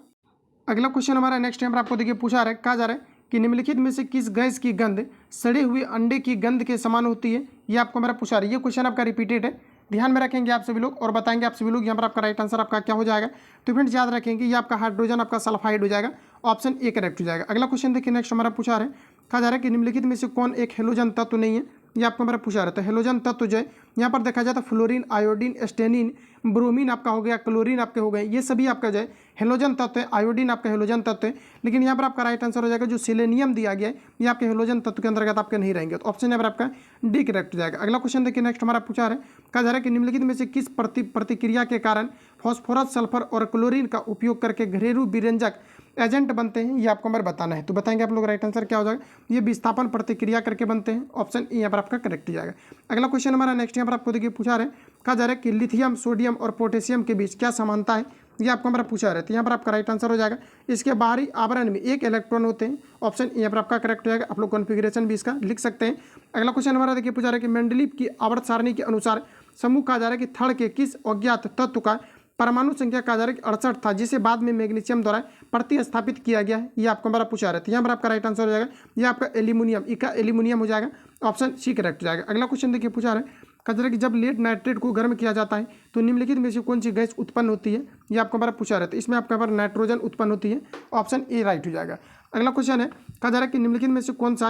अगला क्वेश्चन हमारा नेक्स्ट यहाँ पर आपको देखिए पूछा रहा है, कहा जा रहा है कि निम्नलिखित में से किस गैस की गंध सड़े हुए अंडे की गंध के समान होती है, ये आपको हमारा पूछा रहा है। ये क्वेश्चन आपका रिपीटेड है, ध्यान में रखेंगे आप सभी लोग और बताएंगे आप सभी लोग यहाँ पर आपका राइट आंसर आपका क्या हो जाएगा। तो फ्रेंड्स याद रखेंगे ये आपका हाइड्रोजन आपका सल्फाइड हो जाएगा, ऑप्शन ए करेक्ट हो जाएगा। अगला क्वेश्चन देखिए नेक्स्ट हमारा पूछा रहा है, कहा जा रहा है कि निम्नलिखित में से कौन एक हेलोजन तत्व नहीं है, ये आपको हमारा पूछा रहता है। हेलोजन तत्व जो है यहाँ पर देखा जाए तो फ्लोरीन, आयोडीन, स्टेनिन, ब्रोमीन आपका हो गया, क्लोरीन आपके हो गए, ये सभी आपका जो है हेलोजन तत्व है। आयोडीन आपका हेलोजन तत्व है, लेकिन यहाँ पर आपका राइट आंसर हो जाएगा जो सेलेनियम दिया गया है, ये आपके हेलोजन तत्व के अंतर्गत आपके नहीं रहेंगे। तो ऑप्शन यहाँ पर आपका डी करेक्ट हो जाएगा। अगला क्वेश्चन देखिए नेक्स्ट हमारा पूछा है, कहा जा रहा है कि निम्नलिखित में से किस प्रतिक्रिया के कारण फॉस्फोरस, सल्फर और क्लोरीन का उपयोग करके घरेलू विरंजक एजेंट बनते हैं, ये आपको हमारे बताना है। तो बताएंगे आप लोग राइट आंसर क्या हो जाएगा। ये विस्थापन प्रतिक्रिया करके बनते हैं, ऑप्शन ए यहाँ पर आपका करेक्ट हो जाएगा। अगला क्वेश्चन हमारा नेक्स्ट यहाँ पर आपको देखिए पूछा रहे, कहा जा रहा है कि लिथियम, सोडियम और पोटेशियम के बीच क्या समानता है, ये आपको हमारा पूछा रहा है। तो यहाँ पर आपका राइट आंसर हो जाएगा, इसके बाहरी आवरण में एक इलेक्ट्रॉन होते हैं, ऑप्शन यहाँ पर आपका करेक्ट हो जाएगा। आप लोग कॉन्फिगरेशन भी इसका लिख सकते हैं। अगला क्वेश्चन हमारा देखिए पूछा रहा है कि मेंडलीव की आवर्त सारणी के अनुसार समूह कहा जा रहा है कि थड़ के किस अज्ञात तत्व का परमाणु संख्या कहा जा रहा है कि 68 था, जिसे बाद में मैग्नीशियम द्वारा प्रतिस्थापित किया गया है, ये आपको हमारा पूछा रहा है। तो यहाँ पर आपका राइट आंसर हो जाएगा, ये आपका एल्यूमिनियम, इसका एल्यूमिनियम हो जाएगा, ऑप्शन सी करेक्ट हो जाएगा। अगला क्वेश्चन देखिए पूछा रहा है, कहा जा रहा है कि जब लेड नाइट्रेट को गर्म किया जाता है तो निम्नलिखित में से कौन सी गैस उत्पन्न होती है, ये आपको हमारा पूछा रहा है। तो इसमें आपका हमारा नाइट्रोजन उत्पन्न होती है, ऑप्शन ए राइट हो जाएगा। अगला क्वेश्चन है, कहा जा रहा है कि निम्नलिखित में से कौन सा,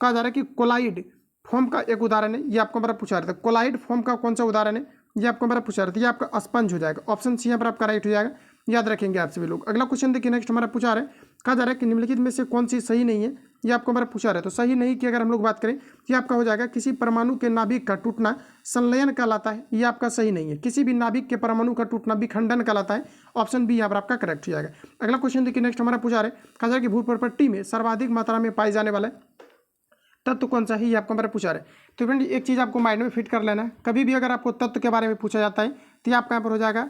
कहा जा रहा है कि कोलाइड फॉर्म का एक उदाहरण है, ये आपको हमारा पूछा रहा था। कोलाइड फॉर्म का कौन सा उदाहरण है, ये आपको हमारा पूछा रहा था। ये आपका स्पंज हो जाएगा, ऑप्शन सी यहाँ पर आपका राइट हो जाएगा, याद रखेंगे आप सभी लोग। अगला क्वेश्चन देखिए नेक्स्ट हमारा पूछा रहा है, कहा जा रहा है कि निम्नलिखित में से कौन सी सही नहीं है, ये आपको हमारा पूछा रहा है। तो सही नहीं की अगर हम लोग बात करें, ये आपका हो जाएगा किसी परमाणु के नाभिक का टूटना संलयन कहलाता है, ये आपका सही नहीं है। किसी भी नाभिक के परमाणु का टूटना विखंडन कहलाता है, ऑप्शन बी यहाँ पर आपका करेक्ट हो जाएगा। अगला क्वेश्चन देखिए नेक्स्ट हमारा पूछा रहा है, कहा जा रहा है कि भूप्रपट्टी में सर्वाधिक मात्रा में पाए जाने वाला तत्व कौन सा है, ये आपको हमारा पूछा रहा है। तो फ्रेंड एक चीज़ आपको माइंड में फिट कर लेना है, कभी भी अगर आपको तत्व के बारे में पूछा जाता है तो ये आपका यहाँ पर हो जाएगा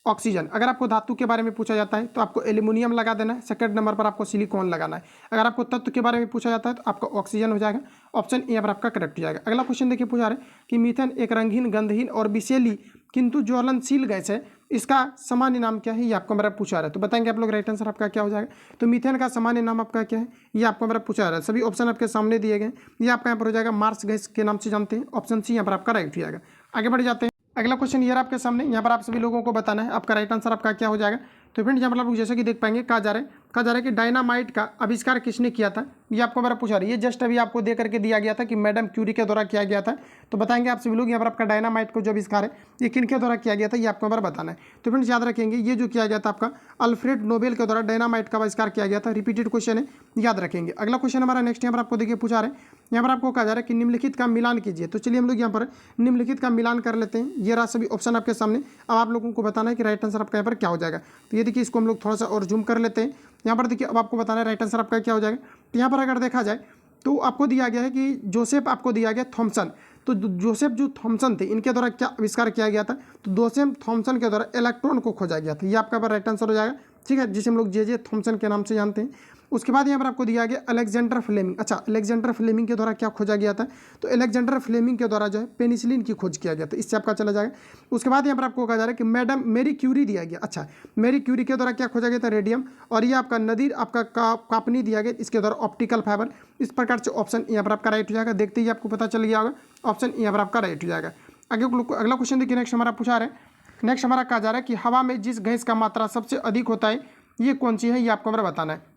ऑक्सीजन। अगर आपको धातु के बारे में पूछा जाता है तो आपको एल्यूमिनियम लगा देना है, सेकंड नंबर पर आपको सिलिकॉन लगाना है। अगर आपको तत्व के बारे में पूछा जाता है तो आपका ऑक्सीजन हो जाएगा, ऑप्शन ए पर आपका करेक्ट हो जाएगा। अगला क्वेश्चन देखिए पूछा रहे कि मीथेन एक रंगहीन, गंधहीन और विषैली किंतु ज्वलनशील गैस है, इसका सामान्य नाम क्या है, ये आपको हमारा पूछा रहा है। तो बताएंगे आप लोग राइट आंसर आपका क्या हो जाएगा। तो मीथेन का सामान्य नाम आपका क्या है, ये आपको हमारा पूछा रहा है। सभी ऑप्शन आपके सामने दिए गए, ये आपका यहाँ पर हो जाएगा मार्स गैस के नाम से जानते हैं, ऑप्शन सी यहाँ पर आपका राइट हो जाएगा। आगे बढ़ जाते हैं। अगला क्वेश्चन ये आपके सामने, यहाँ पर आप सभी लोगों को बताना है आपका राइट आंसर आपका क्या हो जाएगा। तो फ्रेंड्स यहाँ पर आप लोग जैसे कि देख पाएंगे, कहा जा रहा है कि डायनामाइट का आविष्कार किसने किया था, ये आपको हमारा पूछा रहा है। ये जस्ट अभी आपको दे करके दिया गया था कि मैडम क्यूरी के द्वारा किया गया था। तो बताएंगे आप सभी लोग यहाँ पर आपका डायनामाइट को जो आविष्कार है ये किन के द्वारा किया गया था, ये आपको हमारा बताना है। तो फ्रेंड्स याद रखेंगे ये जो किया गया था आपका अल्फ्रेड नोबेल के द्वारा डायनामाइट का आविष्कार किया गया था। रिपीटेड क्वेश्चन है, याद रखेंगे। अगला क्वेश्चन हमारा नेक्स्ट यहाँ पर आपको देखिए पूछा रहे, यहाँ पर आपको कहा जा रहा है कि निम्नलिखित का मिलान कीजिए। तो चलिए हम लोग यहाँ पर निम्नलिखित का मिलान कर लेते हैं। ये रहा सभी ऑप्शन आपके सामने। अब आप लोगों को बताना है कि राइट आंसर आपका यहाँ पर क्या हो जाएगा। तो ये देखिए, इसको हम लोग थोड़ा सा और जूम कर लेते हैं। यहाँ पर देखिए, अब आपको बताना है राइट आंसर आपका क्या हो जाएगा। तो यहाँ पर अगर देखा जाए तो आपको दिया गया है कि जोसेफ आपको दिया गया थॉमसन। तो जोसेफ जो थॉमसन थे, इनके द्वारा क्या आविष्कार किया गया था? तो जोसेफ थॉमसन के द्वारा इलेक्ट्रॉन को खोजा गया था। ये आपका राइट आंसर हो जाएगा, ठीक है, जिसे हम लोग जे थॉमसन के नाम से जानते हैं। उसके बाद यहाँ पर आपको दिया गया अलेक्जेंडर फ्लेमिंग। अच्छा, अलेक्जेंडर फ्लेमिंग के द्वारा क्या खोजा गया था? तो अलेक्जेंडर फ्लेमिंग के द्वारा जो है पेनिसिलिन की खोज किया गया था। इससे आपका चला जाएगा। उसके बाद यहाँ पर आपको कहा जा रहा है कि मैडम मेरी क्यूरी दिया गया। अच्छा, मेरी क्यूरी के द्वारा क्या खोजा गया था? रेडियम। और ये आपका नदीर आपका कापनी दिया गया, इसके द्वारा ऑप्टिकल फाइबर। इस प्रकार से ऑप्शन यहाँ पर आपका राइट हो जाएगा। देखते ही आपको पता चल गया होगा, ऑप्शन यहाँ पर आपका राइट हो जाएगा। आगे अगला क्वेश्चन देखिए, नेक्स्ट हमारा पूछा रहे हैं। नेक्स्ट हमारा कहा जा रहा है कि हवा में जिस गैस का मात्रा सबसे अधिक होता है ये कौन सी है? ये आपको हमारा बताना है।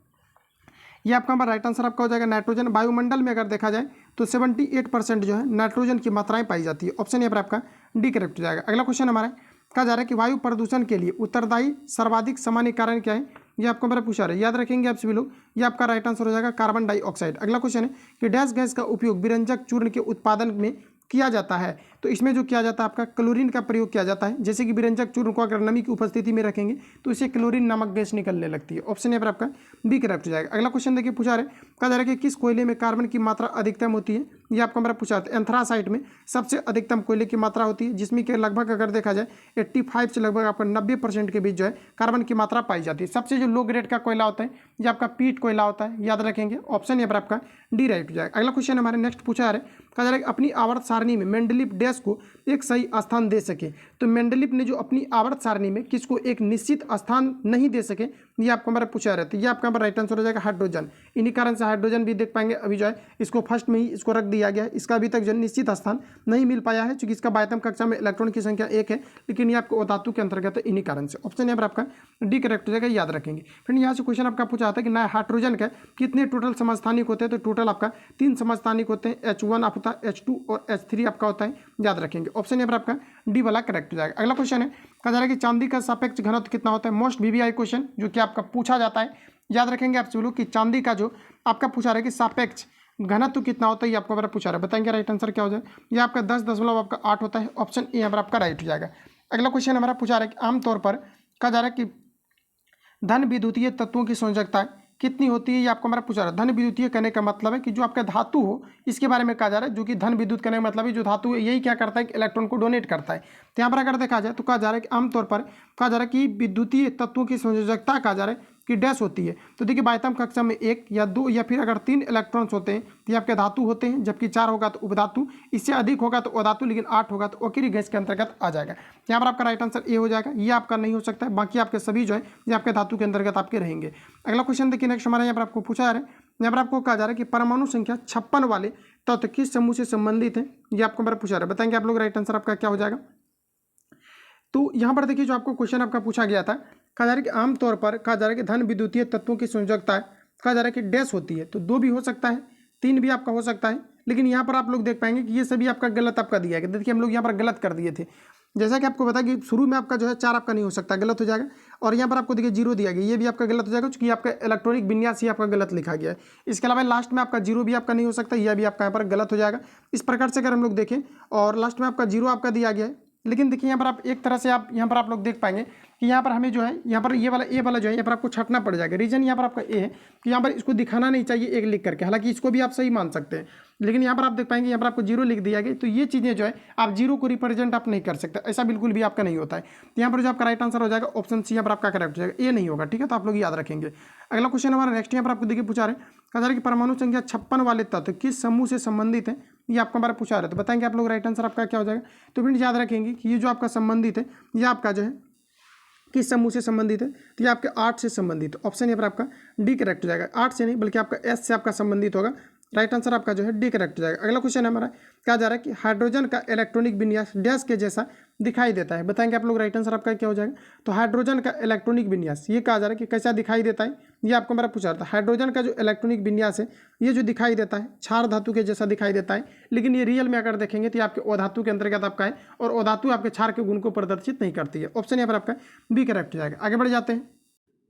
ये आपका हमारा राइट आंसर आपका हो जाएगा नाइट्रोजन। वायुमंडल में अगर देखा जाए तो 78% जो है नाइट्रोजन की मात्राएं पाई जाती है। ऑप्शन यहाँ पर आपका डी करेक्ट हो जाएगा। अगला क्वेश्चन हमारा कहा जा रहा है कि वायु प्रदूषण के लिए उत्तरदायी सर्वाधिक सामान्य कारण क्या है? ये आपको हमारा पूछा रहा है, याद रखेंगे आप सभी लोग। ये आपका राइट आंसर हो जाएगा कार्बन डाइऑक्साइड। अगला क्वेश्चन है कि डैश गैस का उपयोग विरंजक चूर्ण के उत्पादन में किया जाता है। तो इसमें जो किया जाता है आपका क्लोरीन का प्रयोग किया जाता है। जैसे कि विरंजक चूर्ण को अगर नमी की उपस्थिति में रखेंगे तो इससे क्लोरीन नामक गैस निकलने लगती है। ऑप्शन यहाँ पर आपका बी करेक्ट हो जाएगा। अगला क्वेश्चन देखिए, पूछा रहे कहा जा रहा है कि किस कोयले में कार्बन की मात्रा अधिकतम होती है? ये आपको हमारा पूछा था। एंथ्रासाइट में सबसे अधिकतम कोयले की मात्रा होती है, जिसमें कि लगभग अगर देखा जाए 85 से लगभग आपका 90% के बीच जो है कार्बन की मात्रा पाई जाती है। सबसे जो लो ग्रेड का कोयला होता है ये आपका पीट कोयला होता है, याद रखेंगे। ऑप्शन यहाँ पर आपका डी राइट हो जाएगा। अगला क्वेश्चन हमारे नेक्स्ट पूछा है, कहा जा रहा है अपनी आवर्त सारणी में मेंडलीव डैश को एक सही स्थान दे सके। तो मेंडलीव ने जो अपनी आवर्त सारणी में किसको एक निश्चित स्थान नहीं दे सके, ये आपको हमारा पूछा रहता है। ये आपका राइट आंसर हो जाएगा हाइड्रोजन। इन्हीं कारण से हाइड्रोजन भी देख पाएंगे अभी जो है इसको फर्स्ट में ही इसको रख दिया गया है। इसका अभी तक जो निश्चित स्थान नहीं मिल पाया है, क्योंकि इसका बाह्यतम कक्षा में इलेक्ट्रॉन की संख्या 1 है, लेकिन ये आपको धातु के अंतर्गत है। इन्हीं कारण से ऑप्शन यहाँ पर आपका डी करेक्ट हो जाएगा, याद रखेंगे। फिर यहाँ से क्वेश्चन आपका पूछा था कि नाइट्रोजन का कितने टोटल समस्थानिक होते हैं? तो टोटल आपका 3 समस्थानिक होते हैं। H1 आपका होता है, H2 और H3 आपका होता है, याद रखेंगे। ऑप्शन यहाँ पर आपका डी वाला करेक्ट हो जाएगा। अगला क्वेश्चन है, कहा जा रहा है कि चांदी का सापेक्ष घनत्व कितना होता है? मोस्ट वीवीआई क्वेश्चन जो कि आपका पूछा जाता है, याद रखेंगे आप सभी लोग कि चांदी का जो आपका पूछा रहा है कि सापेक्ष घनत्व कितना होता है, ये आपको हमारा पूछा रहा है। बताएंगे राइट आंसर क्या हो जाए। ये आपका 10.8 होता है। ऑप्शन ए यहाँ पर आपका राइट हो जाएगा। अगला क्वेश्चन हमारा पूछा रहा है कि आमतौर पर कहा जा रहा है कि धन विद्युतीय तत्वों की संयोजकता कितनी होती है? ये आपको हमारा पूछा रहा है। धन विद्युतीय कहने का मतलब है कि जो आपका धातु हो इसके बारे में कहा जा रहा है, जो कि धन विद्युत कहने का मतलब है जो धातु है यही क्या करता है कि इलेक्ट्रॉन को डोनेट करता है। तो यहाँ पर अगर देखा जाए तो कहा जा रहा है कि आमतौर पर कहा जा रहा है कि विद्युतीय तत्वों की संयोजकता कहा जा रहा है कि डैश होती है। तो देखिए बाह्यतम कक्षा में 1 या 2 या फिर अगर 3 इलेक्ट्रॉन्स होते हैं तो ये आपके धातु होते हैं, जबकि 4 होगा तो उपधातु, इससे अधिक होगा तो अधातु, लेकिन 8 होगा तो ओकेरी गैस के अंतर्गत आ जाएगा। यहाँ पर आपका राइट आंसर ए हो जाएगा। ये आपका नहीं हो सकता है, बाकी आपके सभी जो है ये आपके धातु के अंतर्गत आपके रहेंगे। अगला क्वेश्चन देखिए नेक्स्ट हमारे यहाँ पर आपको पूछा जा रहा है, यहाँ पर आपको कहा जा रहा है कि परमाणु संख्या 56 वाले तत्व किस समूह से संबंधित है? ये आपको हमारा पूछा रहा है। बताएंगे आप लोग राइट आंसर आपका क्या हो जाएगा। तो यहाँ पर देखिए जो आपको क्वेश्चन आपका पूछा गया था, कहा जा रहा है कि आमतौर पर कहा जा रहा है कि धन विद्युतीय तत्वों की संयोजकता कहा जा रहा है कि डैश होती है। तो 2 भी हो सकता है, 3 भी आपका हो सकता है, लेकिन यहाँ पर आप लोग देख पाएंगे कि ये सभी आपका गलत आपका दिया गया। देखिए हम लोग यहाँ पर गलत कर दिए थे। जैसा कि आपको पता कि शुरू में आपका जो है 4 आपका नहीं हो सकता, गलत हो जाएगा। और यहाँ पर आपको देखिए 0 दिया गया, ये भी आपका गलत हो जाएगा क्योंकि आपका इलेक्ट्रॉनिक विन्यास ही आपका गलत लिखा गया है। इसके अलावा लास्ट में आपका 0 भी आपका नहीं हो सकता, यह भी आपका यहाँ पर गलत हो जाएगा। इस प्रकार से अगर हम लोग देखें और लास्ट में आपका 0 आपका दिया गया है, लेकिन देखिए यहाँ पर आप एक तरह से आप यहाँ पर आप लोग देख पाएंगे कि यहाँ पर हमें जो है यहाँ पर ये वाला ए वाला जो है यहाँ पर आपको छटना पड़ जाएगा। रीजन यहाँ पर आपका ए है कि यहाँ पर इसको दिखाना नहीं चाहिए एक लिख करके, हालांकि इसको भी आप सही मान सकते हैं, लेकिन यहाँ पर आप देख पाएंगे यहाँ पर आपको 0 लिख दिया गया। तो ये चीज़ें जो है आप 0 को रिप्रेजेंट आप नहीं कर सकते, ऐसा बिल्कुल भी आपका नहीं होता है। तो यहाँ पर जो आपका राइट आंसर हो जाएगा ऑप्शन सी यहाँ पर आपका करेक्ट हो जाएगा, ए नहीं होगा। ठीक है, तो आप लोग याद रखेंगे। अगला क्वेश्चन हमारा नेक्स्ट यहाँ पर आपको देखिए पूछा रहे, कहा जा रहा है कि परमाणु संख्या 56 वाले तत्व किस समूह से संबंधित है? ये आपको हमारा पूछा रहा है। तो बताएंगे आप लोग राइट आंसर आपका क्या हो जाएगा। तो फ्रेंड्स याद रखेंगे कि ये जो आपका संबंधित है ये आपका जो है किस समूह से संबंधित है? तो ये आपके 8 से संबंधित। ऑप्शन यहाँ पर आपका डी करेक्ट हो जाएगा। 8 से नहीं बल्कि आपका एस से आपका संबंधित होगा। राइट आंसर आपका जो है डी करेक्ट हो जाएगा। अगला क्वेश्चन हमारा कहा जा रहा है कि हाइड्रोजन का इलेक्ट्रॉनिक विन्यास डैश के जैसा दिखाई देता है। बताएंगे आप लोग राइट आंसर आपका क्या हो जाएगा। तो हाइड्रोजन का इलेक्ट्रॉनिक विन्यास ये कहा जा रहा है कि कैसा दिखाई देता है, ये आपको हमारा पूछा था। हाइड्रोजन का जो इलेक्ट्रॉनिक विन्यास है ये जो दिखाई देता है क्षार धातु के जैसा दिखाई देता है, लेकिन ये रियल में अगर देखेंगे तो आपके अधातु के अंतर्गत आपका है और अधातु आपके क्षार के गुण को प्रदर्शित नहीं करती है। ऑप्शन यहाँ पर आपका बी करेक्ट हो जाएगा। आगे बढ़ जाते हैं।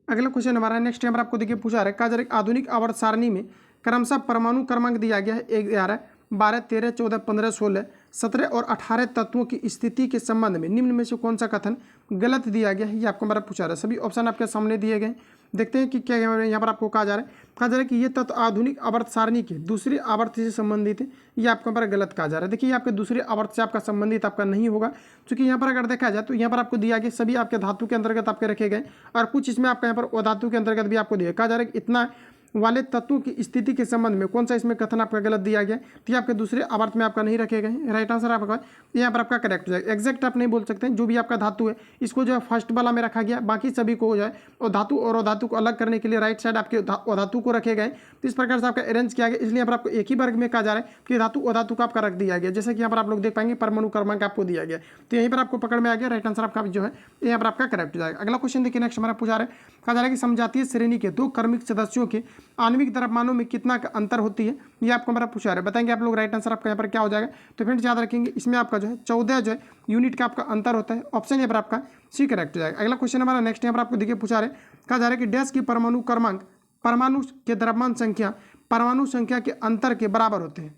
अगला क्वेश्चन हमारा नेक्स्ट यहाँ पर आपको देखिए पूछा रहा है, कहा जा रहा है आधुनिक आवर्त सारणी में क्रमशः परमाणु क्रमांक दिया गया है 11, 12, 13, 14, 15, 16, 17 और 18 तत्वों की स्थिति के संबंध में निम्न में से कौन सा कथन गलत दिया गया है, ये आपको हमारा पूछा रहा है। सभी ऑप्शन आपके सामने दिए गए। देखते हैं कि क्या यहाँ पर आपको कहा जा रहा है। कहा जा रहा है कि ये तत्व आधुनिक आवर्त सारणी के दूसरी आवर्त से संबंधित है, ये आपको यहाँ पर गलत कहा जा रहा है। देखिए आपके दूसरे आवर्त से आपका संबंधित आपका नहीं होगा, क्योंकि यहाँ पर अगर देखा जाए तो यहाँ पर आपको दिया गया सभी आपके धातु के अंतर्गत आपके रखे गए और कुछ इसमें आपका यहाँ पर अधातु के अंतर्गत भी आपको दिया। कहा जा रहा है कि इतना वाले तत्वों की स्थिति के संबंध में कौन सा इसमें कथन आपका गलत दिया गया, तो ये आपके दूसरे आवर्त में आपका नहीं रखे गए। राइट आंसर आपका यहाँ पर आपका करेक्ट हो जाएगा। एग्जैक्ट आप नहीं बोल सकते, जो भी आपका धातु है इसको जो है फर्स्ट वाला में रखा गया, बाकी सभी को हो जाए और धातु और अधातु को अलग करने के लिए राइट साइड आपके अधातु को रखे गए। तो इस प्रकार से आपका अरेंज किया गया, इसलिए यहाँ पर आपको एक ही वर्ग में कहा जा रहा है कि धातु अधातु का आपका रख दिया गया। जैसे कि यहाँ पर आप लोग देख पाएंगे परमाणु क्रमांक आपको दिया गया, तो यहीं पर आपको पकड़ में आ गया। राइट आंसर आपका जो है यहाँ पर आपका करेक्ट हो जाएगा। अगला क्वेश्चन देखिए, नेक्स्ट हमारा पूछा रहा है। कहा जा रहा है कि समजातीय श्रेणी के दो क्रमिक सदस्यों के आणविक द्रव्यमानों में कितना अंतर होती है, ये आपको हमारा पूछा रहा है। बताएंगे आप लोग राइट आंसर आपका यहाँ पर क्या हो जाएगा। तो फ्रेंड्स याद रखेंगे इसमें आपका जो है 14 जो है यूनिट का आपका अंतर होता है। ऑप्शन यहाँ पर आपका सी करेक्ट हो जाएगा। अगला क्वेश्चन हमारा नेक्स्ट यहाँ पर आपको देखिए पूछा रहे। कहा जा रहा है कि डैश की परमाणु क्रमांक परमाणु के द्रव्यमान संख्या परमाणु संख्या के अंतर के बराबर होते हैं।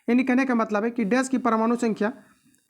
यानी कहने का मतलब है कि डैश की परमाणु संख्या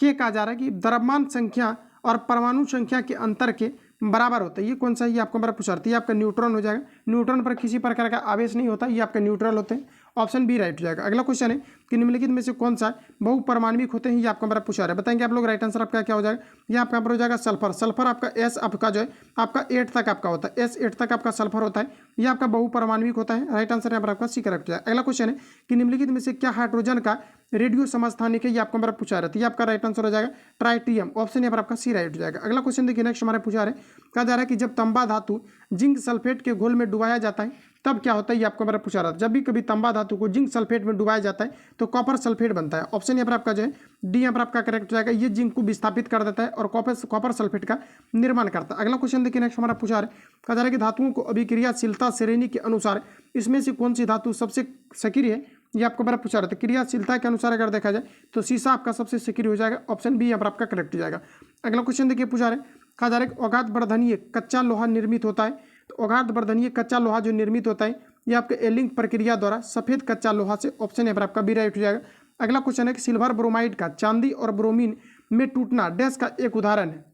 के कहा जा रहा है कि द्रव्यमान संख्या और परमाणु संख्या के अंतर के बराबर होता है। ये कौन सा, ये आपको हमारा पूछा, ये आपका न्यूट्रॉन हो जाएगा। न्यूट्रॉन पर किसी प्रकार का आवेश नहीं होता, ये आपका न्यूट्रल होते हैं। ऑप्शन बी राइट हो जाएगा। अगला क्वेश्चन है कि निम्नलिखित में से कौन सा बहुपरमाणविक होते हैं, ये आपको हमारा पूछा रहा है। बताएंगे आप लोग राइट आंसर आपका क्या हो जाएगा। ये आपका पर हो जाएगा सल्फर। सल्फर आपका एस आपका जो है आपका 8 तक आपका होता है, S8 तक आपका सल्फर होता है, ये आपका बहुपरमाणविक होता है। राइट आंसर यहाँ पर आपका सी करेक्ट हो जाएगा। अगला क्वेश्चन है कि निम्नलिखित में से क्या हाइड्रोजन का रेडियो समस्थानिक है, ये आपको हमारा पूछा रहा है। ये आपका राइट आंसर हो जाएगा ट्राइटियम। ऑप्शन यहाँ पर आपका सी राइट हो जाएगा। अगला क्वेश्चन देखिए नेक्स्ट हमारे पूछा रहे। कहा जा रहा है कि जब तांबा धातु जिंक सल्फेट के घोल में डुबाया जाता है तब क्या होता है, ये आपको हमारा पूछा रहा था। जब भी कभी तांबा धातु को जिंक सल्फेट में डुबाया जाता है तो कॉपर सल्फेट बनता है। ऑप्शन यहाँ पर आपका जो है डी यहाँ पर आपका करेक्ट हो जाएगा। ये जिंक को विस्थापित कर देता है और कॉपर सल्फेट का निर्माण करता है। अगला क्वेश्चन देखिए नेक्स्ट हमारा पूछा रहा है। कहा जा रहा है कि धातुओं को अभिक्रियाशीलता श्रेणी के अनुसार इसमें से कौन सी धातु सबसे सक्रिय है, ये आपको बड़ा पूछा रहा था। क्रियाशीलता के अनुसार अगर देखा जाए तो सीसा आपका सबसे सक्रिय हो जाएगा। ऑप्शन बी यहाँ पर आपका करेक्ट हो जाएगा। अगला क्वेश्चन देखिए पूछा रहे। कहा जा रहा है कि अगाध वर्धनीय कच्चा लोहा निर्मित होता है। तो अगाध वर्धनीय कच्चा लोहा जो निर्मित होता है ये आपके एलिंग प्रक्रिया द्वारा सफेद कच्चा लोहा से। ऑप्शन यहाँ पर आपका बी राइट हो जाएगा। अगला क्वेश्चन है कि सिल्वर ब्रोमाइड का चांदी और ब्रोमीन में टूटना डैश का एक उदाहरण है।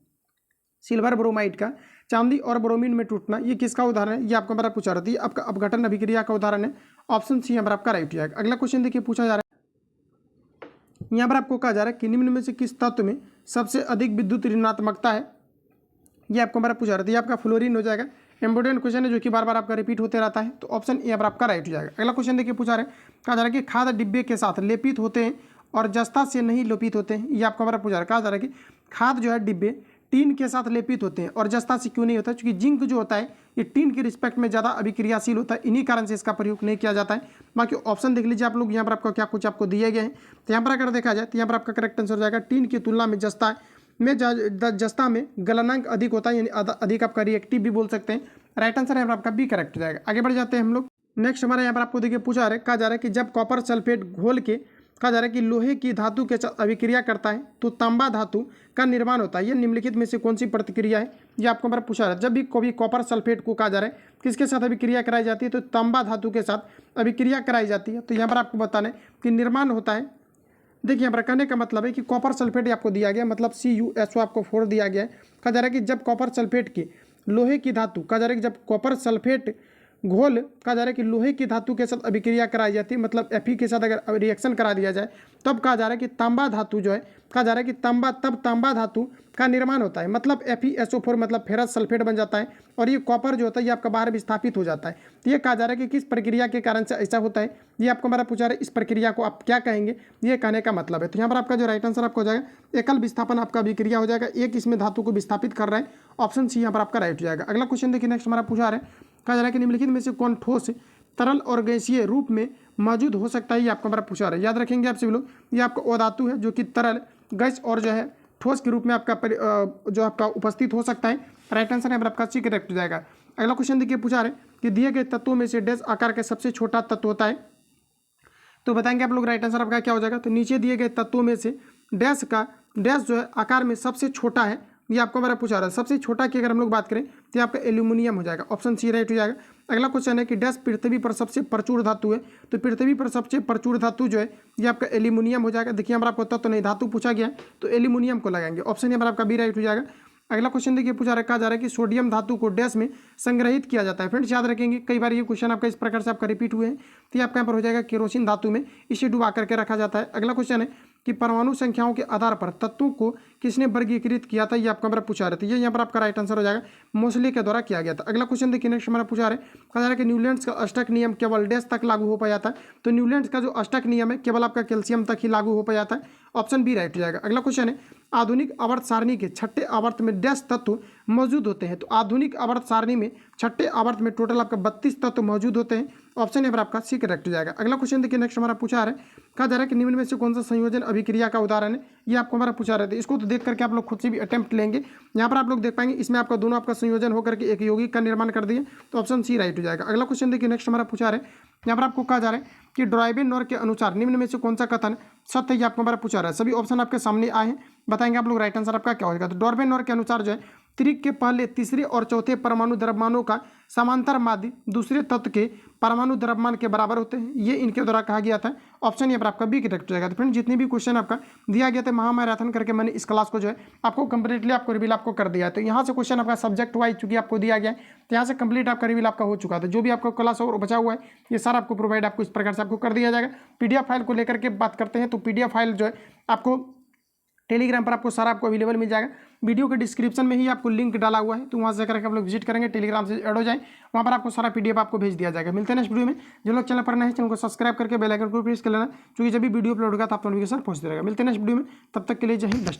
सिल्वर ब्रोमाइड का चांदी और ब्रोमीन में टूटना ये किसका उदाहरण है, ये आपको हमारा पूछा रहा था। आपका अपघटन अभिक्रिया का उदाहरण है। ऑप्शन सी यहाँ पर आपका राइट हो जाएगा। अगला क्वेश्चन देखिए पूछा जा रहा है। यहाँ पर आपको कहा जा रहा है कि निम्न में से किस तत्व में सबसे अधिक विद्युत ऋणात्मकता है, ये आपको हमारा पूछा रहा था। ये आपका फ्लोरीन हो जाएगा। इंपोर्टेंट क्वेश्चन है जो कि बार बार आपका रिपीट होते रहता है, तो ऑप्शन यहाँ पर आपका राइट हो जाएगा। अगला क्वेश्चन देखिए पूछा रहे। कहा जा रहा है कि खाद डिब्बे के साथ लेपित होते हैं और जस्ता से नहीं लेपित होते हैं, ये आपको हमारा पूछा रहा है। कहा जा रहा है कि खाद जो है डिब्बे टीन के साथ लेपित होते हैं और जस्ता से क्यों नहीं होता, क्योंकि जिंक जो होता है ये टीन के रिस्पेक्ट में ज़्यादा अभिक्रियाशील होता है, इन्हीं कारण से इसका प्रयोग नहीं किया जाता है। बाकी ऑप्शन देख लीजिए आप लोग, यहाँ पर आपको क्या कुछ आपको दिए गए हैं। तो यहाँ पर अगर देखा जाए तो यहाँ पर आपका करेक्ट आंसर हो जाएगा टीन की तुलना में जस्ता में गलनांक अधिक होता है, यानी अधिक आपका रिएक्टिव भी बोल सकते हैं। राइट आंसर यहाँ पर आपका बी करेक्ट हो जाएगा। आगे बढ़ जाते हैं हम लोग। नेक्स्ट हमारे यहाँ पर आपको देखिए पूछा रहा है। कहा जा रहा है कि जब कॉपर सल्फेट घोल के कहा जा रहा है कि लोहे की धातु के साथ अभिक्रिया करता है तो तांबा धातु का निर्माण होता है। ये निम्नलिखित में से कौन सी प्रतिक्रिया है, ये आपको हमारा पूछा रहा है। जब भी कभी कॉपर सल्फेट को कहा जा रहा है किसके साथ अभिक्रिया कराई जाती है, तो तांबा धातु के साथ अभिक्रिया कराई जाती है। तो यहाँ पर आपको बताना है कि निर्माण होता है। देखिए यहाँ पर कहने का मतलब है कि कॉपर सल्फेट आपको दिया गया, मतलब CuSO आपको 4 दिया गया है। कहा जा रहा है कि जब कॉपर सल्फेट की लोहे की धातु कहा जा रहा है कि जब कॉपर सल्फेट घोल कहा जा रहा है कि लोहे की धातु के साथ अभिक्रिया कराई जाती है, मतलब Fe के साथ अगर रिएक्शन करा दिया जाए तब कहा जा रहा है कि तांबा धातु जो है कहा जा रहा है कि तांबा धातु का निर्माण होता है, मतलब FeSO4 मतलब फेरस सल्फेट बन जाता है और ये कॉपर जो होता है ये आपका बाहर विस्थापित हो जाता है। तो ये कहा जा रहा है कि किस प्रक्रिया के कारण से ऐसा होता है, ये आपको हमारा पूछा रहा है। इस प्रक्रिया को आप क्या कहेंगे, ये कहने का मतलब है। तो यहाँ पर आपका जो राइट आंसर आपको हो जाएगा एकल विस्थापन आपका अभिक्रिया हो जाएगा, एक इसमें धातु को विस्थापित कर रहा है। ऑप्शन सी यहाँ पर आपका राइट हो जाएगा। अगला क्वेश्चन देखिए नेक्स्ट हमारा पूछा रहा है। कहा जा रहा है कि निम्नलिखित में से कौन ठोस तरल और गैसीय रूप में मौजूद हो सकता है, ये आपको हमारा पूछा रहा है। याद रखेंगे आप सभी लोग, ये आपका अधातु है जो कि तरल गैस और जो है ठोस के रूप में आपका जो आपका उपस्थित हो सकता है। राइट आंसर यहाँ पर आपका सी करेक्ट हो जाएगा। अगला क्वेश्चन देखिए पूछा रहे कि दिए गए तत्वों में से डैश आकार का सबसे छोटा तत्व होता है, तो बताएंगे आप लोग राइट आंसर आपका क्या हो जाएगा। तो नीचे दिए गए तत्वों में से डैश जो है आकार में सबसे छोटा है, ये आपको हमारा पूछा रहा है। सबसे छोटा की अगर हम लोग बात करें तो ये आपका एल्यूमिनियम हो जाएगा, ऑप्शन सी राइट हो जाएगा। अगला क्वेश्चन है कि डैश पृथ्वी पर सबसे प्रचुर धातु है, तो पृथ्वी पर सबसे प्रचुर धातु जो है ये आपका एल्यूमिनियम हो जाएगा। देखिए हमारा आपको तत्व नहीं धातु पूछा गया है तो एल्यूमिनियम को लगाएंगे, ऑप्शन नंबर आपका बी राइट हो जाएगा। अगला क्वेश्चन देखिए पूछा रखा जा रहा है कि सोडियम धातु को डैश में संग्रहित किया जाता है। फ्रेंड्स याद रखेंगे कई बार ये क्वेश्चन आपका इस प्रकार से आपका रिपीट हुए हैं, तो ये आपका यहाँ पर हो जाएगा केरोसिन धातु में इसे डुबा करके रखा जाता है। अगला क्वेश्चन है कि परमाणु संख्याओं के आधार पर तत्वों को किसने वर्गीकृत किया था, ये आपका हमारा पूछा रहे थे। ये यहाँ पर आपका राइट आंसर हो जाएगा मोसले के द्वारा किया गया था। अगला क्वेश्चन देखिए नेक्स्ट हमारा पूछा रहे कहा जा रहा है कि न्यूलैंड्स का अष्टक नियम केवल डैश तक लागू हो पाया था, तो न्यूलैंड्स का जो अष्टक नियम है केवल आपका कैल्शियम तक ही लागू हो पाया था, ऑप्शन बी राइट हो जाएगा। अगला क्वेश्चन है आधुनिक आवर्त सारणी के छठे आवर्त में डैश तत्व मौजूद होते हैं, तो आधुनिक आवर्त सारणी में छठे आवर्त में टोटल आपका 32 तत्व मौजूद होते हैं, ऑप्शन नंबर आपका सी करेक्ट हो जाएगा। अगला क्वेश्चन देखिए नेक्स्ट हमारा पूछा है कहा जा रहा है कि निम्न में से कौन सा संयोजन अभिक्रिया का उदाहरण है, ये आपको हमारा पूछा रहे थे। इसको तो देख करके आप लोग खुद से भी अटेम्प्ट लेंगे, यहाँ पर आप लोग देख पाएंगे इसमें आपका दोनों आपका संयोजन होकर के एक यौगिक का निर्माण कर दिए, तो ऑप्शन सी राइट हो जाएगा। अगला क्वेश्चन देखिए नेक्स्ट हमारा पूछा है यहाँ पर आपको कहा जा रहा है कि ड्राइबेनोर के अनुसार निम्न में से कौन सा कथन सत्य है, ये आपको हमारा पूछा रहा है। सभी ऑप्शन आपके सामने आए हैं, बताएंगे आप लोग राइट आंसर आपका क्या होगा। तो ड्राइबेनोर के अनुसार जो है त्रिक के पहले तीसरे और चौथे परमाणु द्रव्यमानों का समांतर माध्य दूसरे तत्व के परमाणु द्रव्यमान के बराबर होते हैं, ये इनके द्वारा कहा गया था, ऑप्शन ये पर आपका बी करेक्ट हो जाएगा। तो फ्रेंड जितने भी क्वेश्चन आपका दिया गया था महामैराथन करके मैंने इस क्लास को जो है आपको कंप्लीटली आपको रिवील आपको कर दिया है। तो यहाँ से क्वेश्चन आपका सब्जेक्ट वाइज चूंकि आपको दिया गया है तो यहाँ से कंप्लीट आपका रिवील आपका हो चुका था। जो भी आपका क्लास और बचा हुआ है ये सारा आपको प्रोवाइड आपको इस प्रकार से आपको कर दिया जाएगा। पीडीएफ फाइल को लेकर के बात करते हैं तो पीडीएफ फाइल जो है आपको टेलीग्राम पर आपको सारा आपको अवेलेबल मिल जाएगा। वीडियो के डिस्क्रिप्शन में ही आपको लिंक डाला हुआ है, तो वहाँ से जाकर आप लोग विजिट करेंगे, टेलीग्राम से ऐड हो जाए, वहाँ पर आपको सारा पीडीएफ आपको भेज दिया जाएगा। मिलते हैं नेक्स्ट वीडियो में। जो लोग चैनल पर नए हैं चैनल को सब्सक्राइब करके बेल आइकन को प्रेस कर लेना, क्योंकि जब भी वीडियो अपलोड होगा तो आप नोटिफिकेशन पहुँचते रहेगा। मिलते हैं नेक्स्ट वीडियो में, तब तक के लिए जय हिंद।